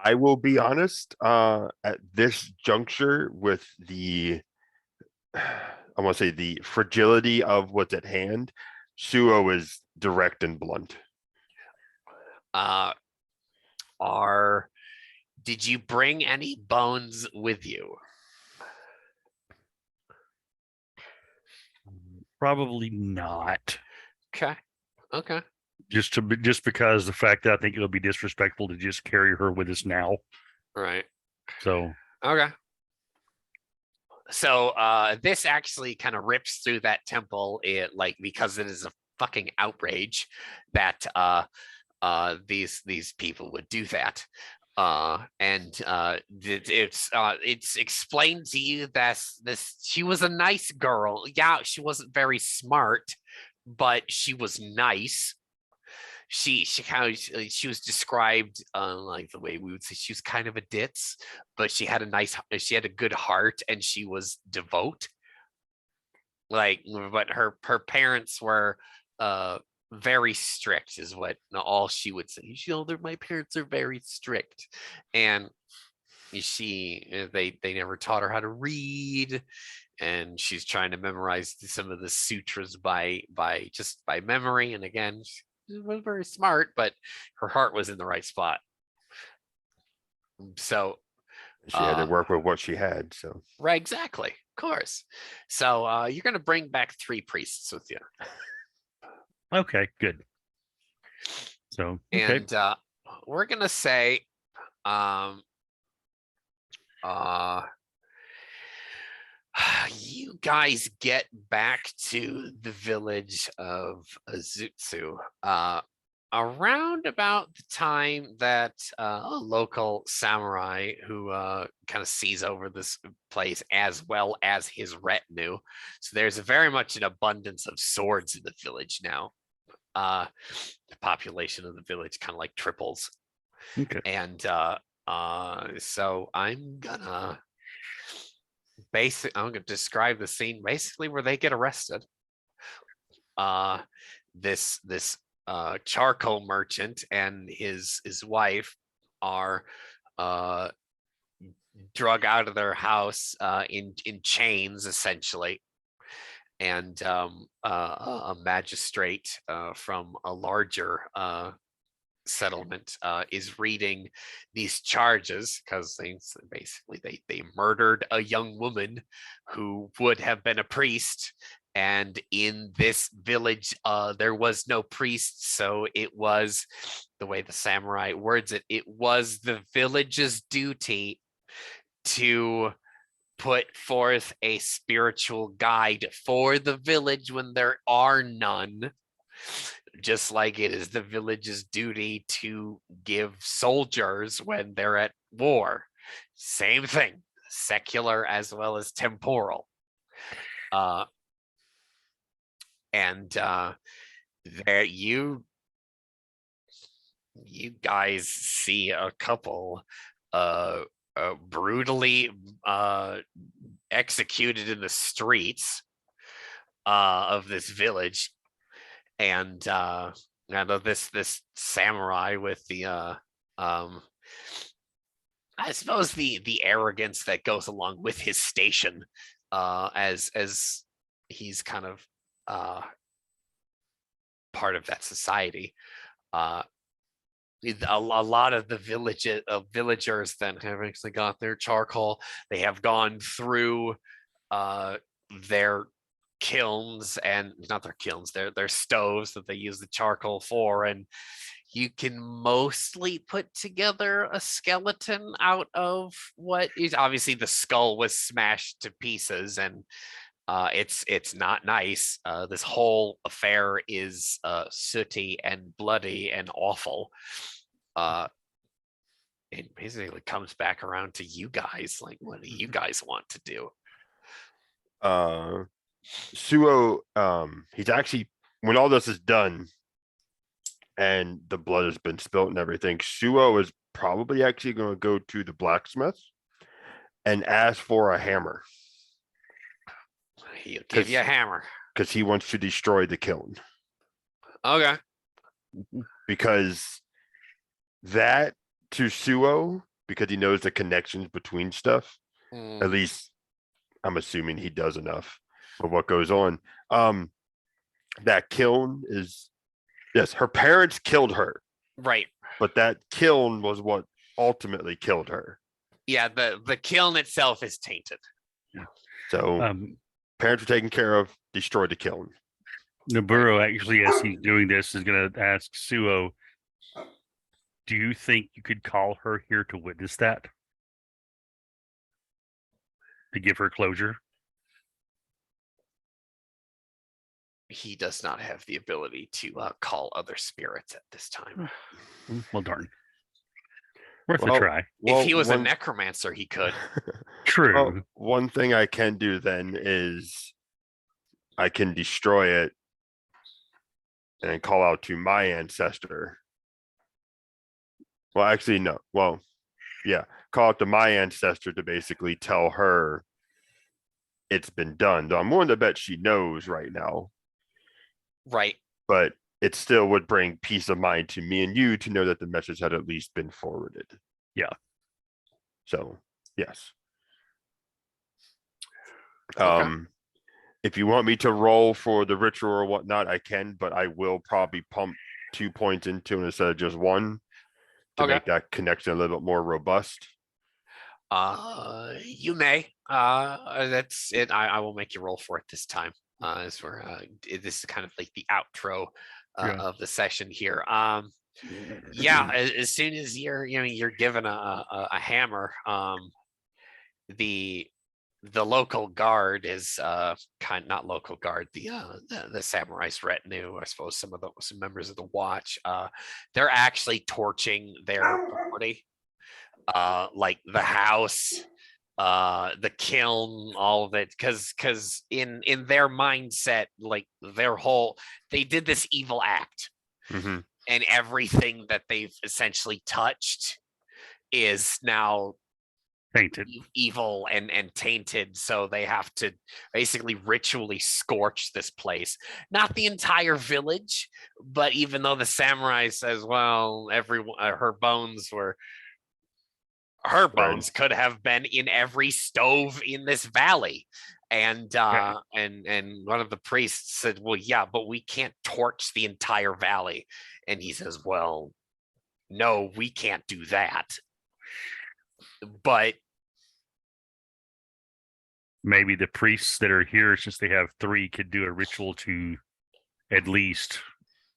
I will be honest, at this juncture with the I want to say the fragility of what's at hand, Suo is direct and blunt. Did you bring any bones with you? Probably not. Okay. Just because the fact that I think it'll be disrespectful to just carry her with us now. Right. So Okay. So this actually kind of rips through that temple, because it is a fucking outrage that these people would do that. It's explained to you that she was a nice girl. Yeah, she wasn't very smart, but she was nice. She was described like the way we would say she was kind of a ditz, but she had a good heart, and she was devout. But her parents were very strict, is what all she would say. My parents are very strict, and they never taught her how to read, and she's trying to memorize some of the sutras by memory. And again, she was very smart, but her heart was in the right spot. So She had to work with what she had. So right, exactly, of course. So you're going to bring back 3 priests with you. okay, good. So okay. And we're gonna say you guys get back to the village of Zutsu around about the time that a local samurai who kind of sees over this place, as well as his retinue. So there's very much an abundance of swords in the village now. The population of the village kind of like triples. Okay. And so I'm gonna describe the scene basically where they get arrested. This charcoal merchant and his wife are drug out of their house in chains, essentially. And a magistrate from a larger settlement is reading these charges, because they murdered a young woman who would have been a priest, and in this village there was no priest, so it was, the way the samurai words it was the village's duty to put forth a spiritual guide for the village when there are none, just like it is the village's duty to give soldiers when they're at war. Same thing, secular as well as temporal. There you guys see a couple brutally executed in the streets of this village, and this samurai with the I suppose the arrogance that goes along with his station, as he's kind of part of that society. A lot of the villagers then have actually got their charcoal. They have gone through their kilns, and not their kilns, their stoves that they use the charcoal for, and you can mostly put together a skeleton out of what is obviously the skull was smashed to pieces, and it's not nice. This whole affair is sooty and bloody and awful. It basically comes back around to you guys. Like, what do you guys want to do? Suo, he's actually, when all this is done and the blood has been spilt and everything, Suo is probably actually going to go to the blacksmith and ask for a hammer. He'll give you a hammer. Because he wants to destroy the kiln. Okay. Because that to Suo, because he knows the connections between stuff, at least I'm assuming he does enough of what goes on. That kiln is, yes, her parents killed her. Right. But that kiln was what ultimately killed her. Yeah, the kiln itself is tainted. Yeah. So parents were taken care of, destroyed the kiln. Naburo actually, as he's doing this, is going to ask Suo, do you think you could call her here to witness that? To give her closure? He does not have the ability to call other spirits at this time. Well, darn. Worth a try. If he was a necromancer, he could. True. Well, one thing I can do then is I can destroy it and call out to my ancestor. Well, actually, no. Well, yeah. Call out to my ancestor to basically tell her it's been done. Though I'm willing to bet she knows right now. Right. But it still would bring peace of mind to me and you to know that the message had at least been forwarded. Yeah. So, yes. Okay. If you want me to roll for the ritual or whatnot, I can, but I will probably pump 2 points into it instead of just 1 to make that connection a little bit more robust. You may. That's it. I will make you roll for it this time. As we're this is kind of like the outro of the session here. Yeah, as soon as you're given a hammer, the local guard is not local guard, the samurai's retinue, I suppose some members of the watch, they're actually torching their property, like the house, the kiln, all of it, because in their mindset, like they did this evil act, and everything that they've essentially touched is now tainted, evil and tainted, so they have to basically ritually scorch this place. Not the entire village, but even though the samurai says, well, everyone, her bones could have been in every stove in this valley. And and one of the priests said, well, yeah, but we can't torch the entire valley. And he says, well, no, we can't do that. But maybe the priests that are here, since they have 3, could do a ritual to at least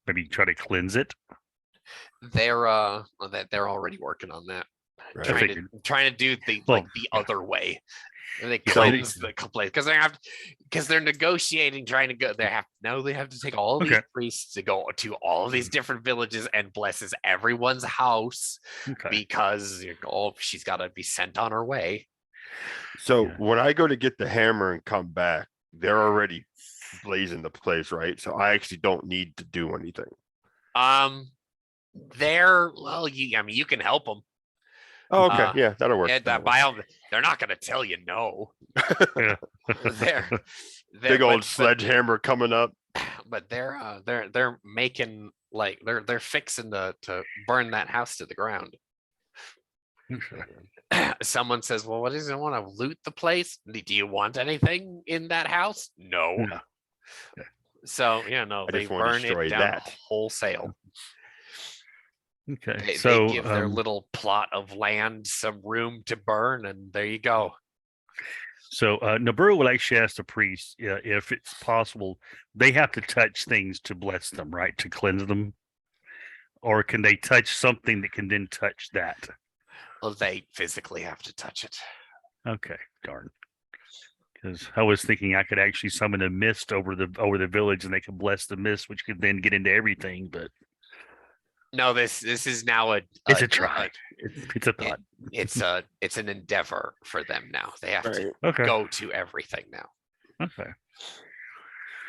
maybe try to cleanse it. They're already working on that. Right. Trying to do the other way. And they cleanse the place because they're negotiating, trying to go. They have to take all of these priests to go to all of these different villages and blesses everyone's house because she's got to be sent on her way. So when I go to get the hammer and come back, they're already blazing the place, right? So I actually don't need to do anything. You can help them. Oh, okay. Yeah, that'll work. They're not going to tell you no. they're big old sledgehammer coming up. But they're making they're fixing to burn that house to the ground. Someone says, well, what does it want to loot the place? Do you want anything in that house? No. So yeah, no, I they just want to burn destroy it down that. wholesale. Okay. They So give their little plot of land some room to burn, and there you go. So Naburu will actually ask the priest if it's possible they have to touch things to bless them, right? To cleanse them. Or can they touch something that can then touch that? Well, they physically have to touch it. Okay, darn. Because I was thinking I could actually summon a mist over the village and they could bless the mist, which could then get into everything, but No, this is now it's a try. It's a thought. it's an endeavor for them now. They have to Okay. go to everything now. Okay.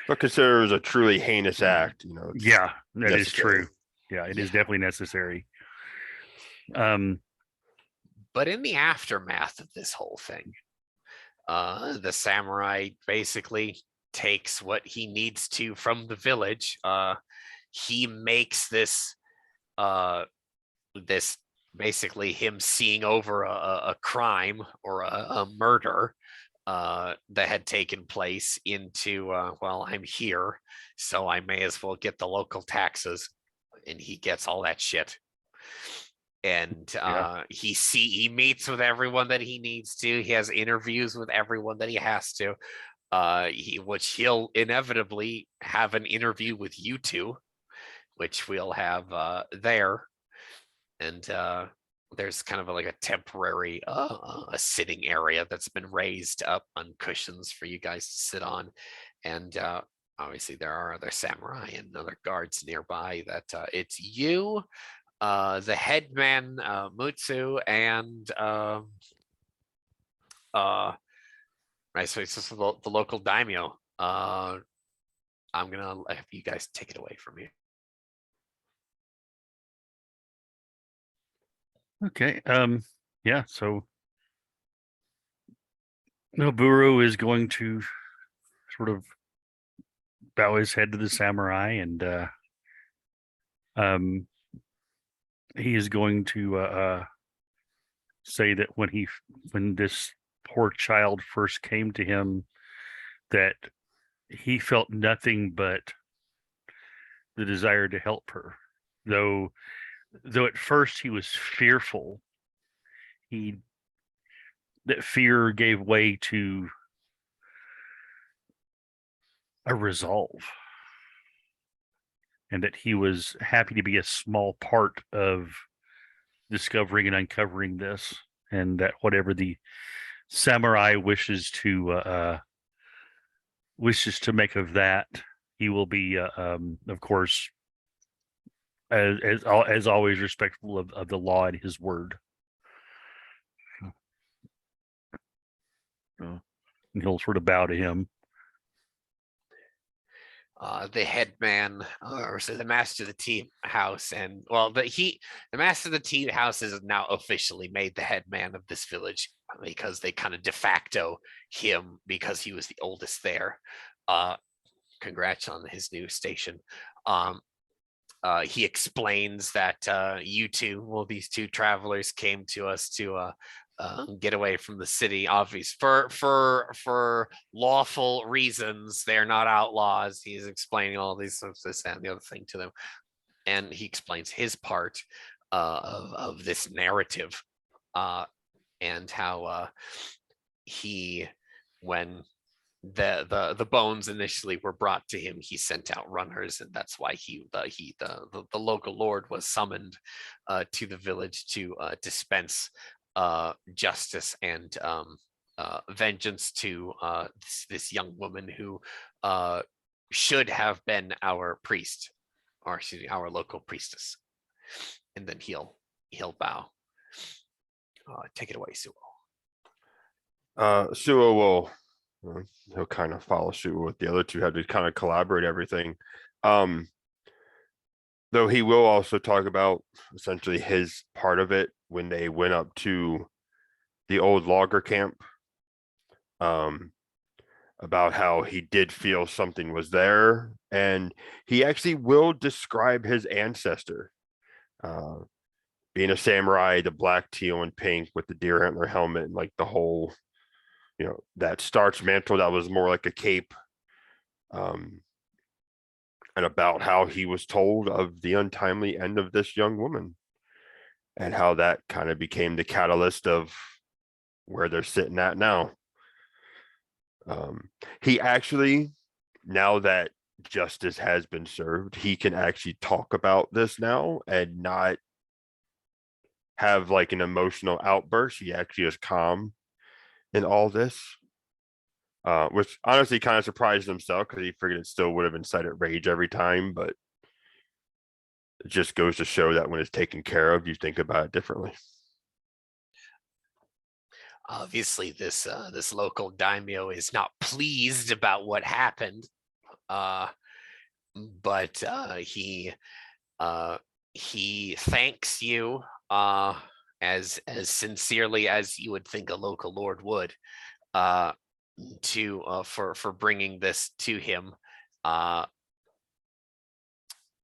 But consider it was a truly heinous act, it's Yeah, that is necessary. true. Yeah, it is Yeah. definitely necessary. But in the aftermath of this whole thing, the samurai basically takes what he needs to from the village. He makes this this basically him seeing over a crime or a murder that had taken place into well, I'm here, so I may as well get the local taxes, and he gets all that shit. And he meets with everyone that he needs to. He has interviews with everyone that he has to. Which he'll inevitably have an interview with you two, which we'll have there. And there's kind of like a temporary a sitting area that's been raised up on cushions for you guys to sit on. And obviously there are other samurai and other guards nearby. That it's you, the headman Mutsu, and right, so it's just the local daimyo. I'm gonna have you guys take it away from here. Okay. Yeah, so Noburu is going to sort of bow his head to the samurai and he is going to say that when this poor child first came to him, that he felt nothing but the desire to help her. Though at first he was fearful, that fear gave way to a resolve, and that he was happy to be a small part of discovering and uncovering this, and that whatever the samurai wishes to make of that, he will be of course, as always, respectful of the law and his word. And he'll sort of bow to him. The headman, or so the master of the tea house, and well, the master of the tea house is now officially made the headman of this village, because they kind of de facto him because he was the oldest there. Congrats on his new station. He explains that you two, well, these two travelers came to us to get away from the city, obvious for lawful reasons. They're not outlaws. He's explaining all these sorts, this and the other thing to them, and he explains his part of this narrative, and how he, when the bones initially were brought to him, he sent out runners, and that's why the local lord was summoned to the village to dispense justice and vengeance to this young woman who should have been our priest, or excuse me, our local priestess. And then he'll bow. Take it away, Suo. Suo will he'll kind of follow suit with the other two, have to kind of collaborate everything. Though he will also talk about essentially his part of it when they went up to the old logger camp, about how he did feel something was there, and he actually will describe his ancestor, being a samurai, the black, teal, and pink with the deer antler helmet, and like the whole, that starch mantle that was more like a cape. and about how he was told of the untimely end of this young woman, and how that kind of became the catalyst of where they're sitting at now. He actually, now that justice has been served, he can actually talk about this now and not have like an emotional outburst. He actually is calm in all this, which honestly kind of surprised himself because he figured it still would have incited rage every time. But it just goes to show that when it's taken care of, you think about it differently. Obviously, this local daimyo is not pleased about what happened, but he thanks you as sincerely as you would think a local lord would, for bringing this to him.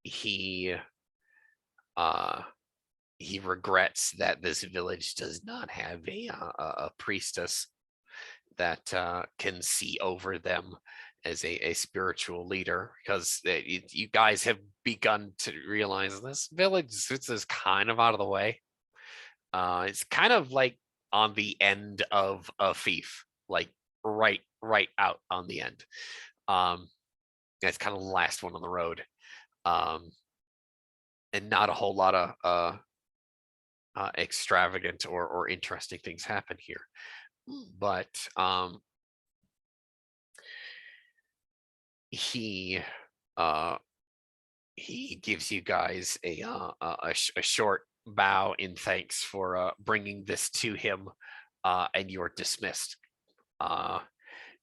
He regrets that this village does not have a priestess that can see over them as a spiritual leader, because you guys have begun to realize this village is kind of out of the way. It's kind of like on the end of a fief, like right out on the end. It's kind of the last one on the road, and not a whole lot of extravagant or interesting things happen here. But he gives you guys a short bow in thanks for bringing this to him, and you're dismissed.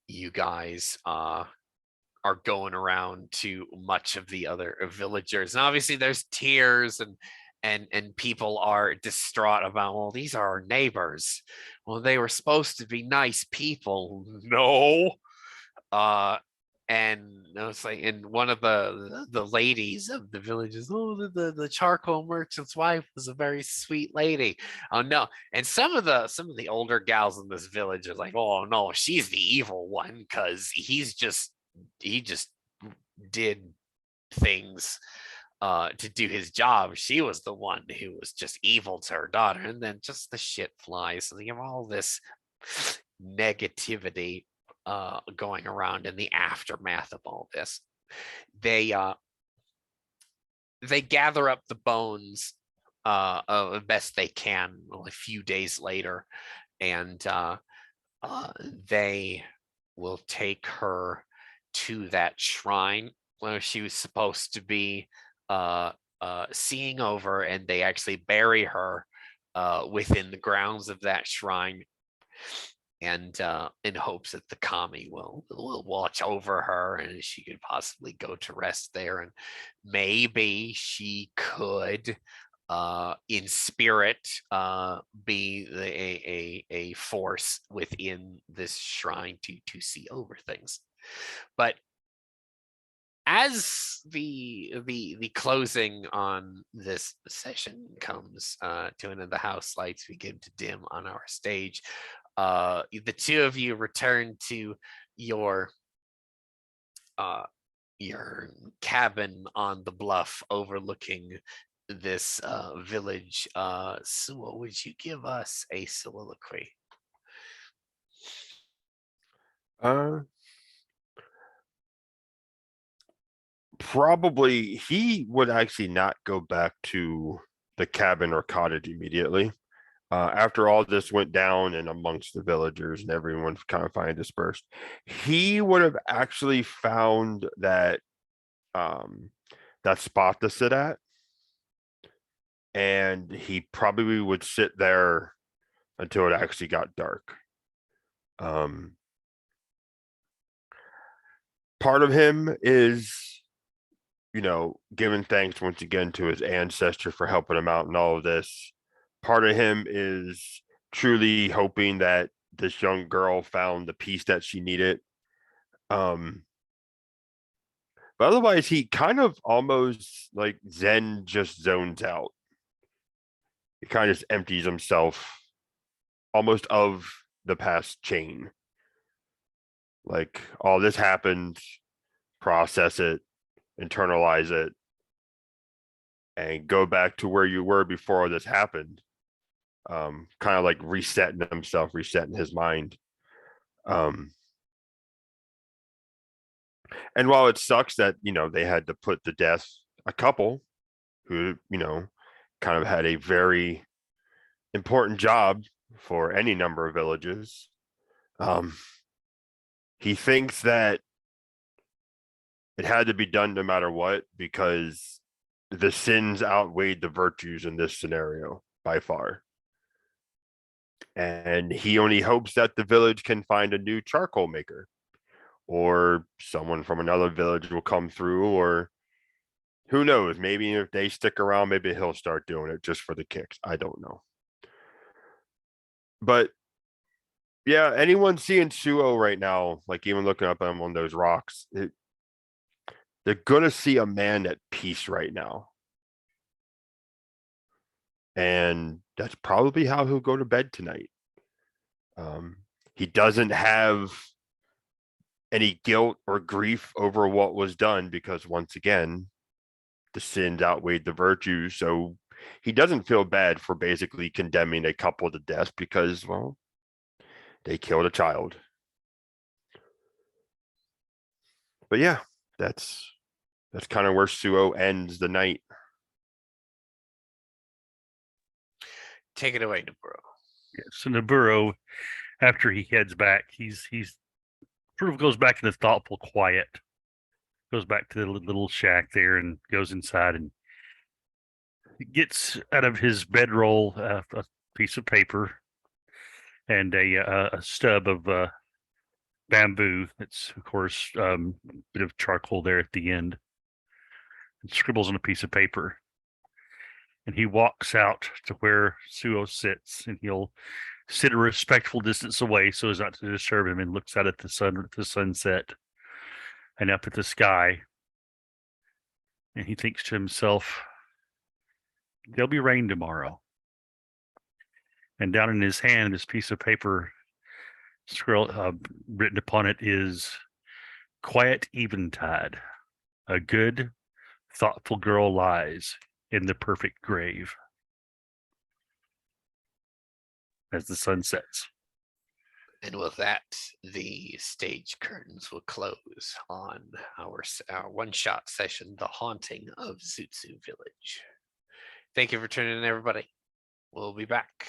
You guys are going around to much of the other villagers, and obviously there's tears, and people are distraught about, well, these are our neighbors. Well, they were supposed to be nice people. No. And I was like, and one of the ladies of the village is, oh, the charcoal merchant's wife was a very sweet lady. Oh no. And some of the older gals in this village are like, oh no, she's the evil one, because he just did things to do his job. She was the one who was just evil to her daughter, and then just the shit flies. So you have all this negativity going around in the aftermath of all this. They gather up the bones the best they can a few days later, and they will take her to that shrine where she was supposed to be seeing over, and they actually bury her within the grounds of that shrine, and in hopes that the kami will watch over her and she could possibly go to rest there, and maybe she could in spirit be a force within this shrine to see over things. But as the closing on this session comes to an end, the house lights begin to dim on our stage. The two of you return to your cabin on the bluff overlooking this village. Suo, would you give us a soliloquy? Probably he would actually not go back to the cabin or cottage immediately. After all this went down and amongst the villagers and everyone's kind of finally dispersed, he would have actually found that that spot to sit at, and he probably would sit there until it actually got dark. Part of him is, giving thanks once again to his ancestor for helping him out in all of this. Part of him is truly hoping that this young girl found the peace that she needed. But otherwise, he kind of almost like Zen just zones out. He kind of just empties himself almost of the past chain. Like, all this happened, process it, internalize it, and go back to where you were before this happened. Kind of like resetting himself, resetting his mind. And while it sucks that, they had to put to death a couple who, kind of had a very important job for any number of villages, he thinks that it had to be done no matter what because the sins outweighed the virtues in this scenario by far. And he only hopes that the village can find a new charcoal maker, or someone from another village will come through, or who knows, maybe if they stick around, maybe he'll start doing it just for the kicks. I don't know. But yeah, anyone seeing Suo right now, like even looking up at him on those rocks, they're gonna see a man at peace right now. And that's probably how he'll go to bed tonight. He doesn't have any guilt or grief over what was done because, once again, the sins outweighed the virtues. So he doesn't feel bad for basically condemning a couple to death because, well, they killed a child. But yeah, that's kind of where Suo ends the night. Take it away, Naburo. So Naburo, after he heads back, he's sort of goes back into thoughtful quiet. Goes back to the little shack there and goes inside and gets out of his bedroll a piece of paper and a stub of bamboo. It's, of course, a bit of charcoal there at the end. And scribbles on a piece of paper. And he walks out to where Suo sits, and he'll sit a respectful distance away so as not to disturb him, and looks out at the sunset and up at the sky. And he thinks to himself, there'll be rain tomorrow. And down in his hand, this piece of paper, written upon it is quiet eventide. A good, thoughtful girl lies in the perfect grave. As the sun sets. And with that, the stage curtains will close on our one-shot session, The Haunting of Zutsu Village. Thank you for tuning in, everybody. We'll be back.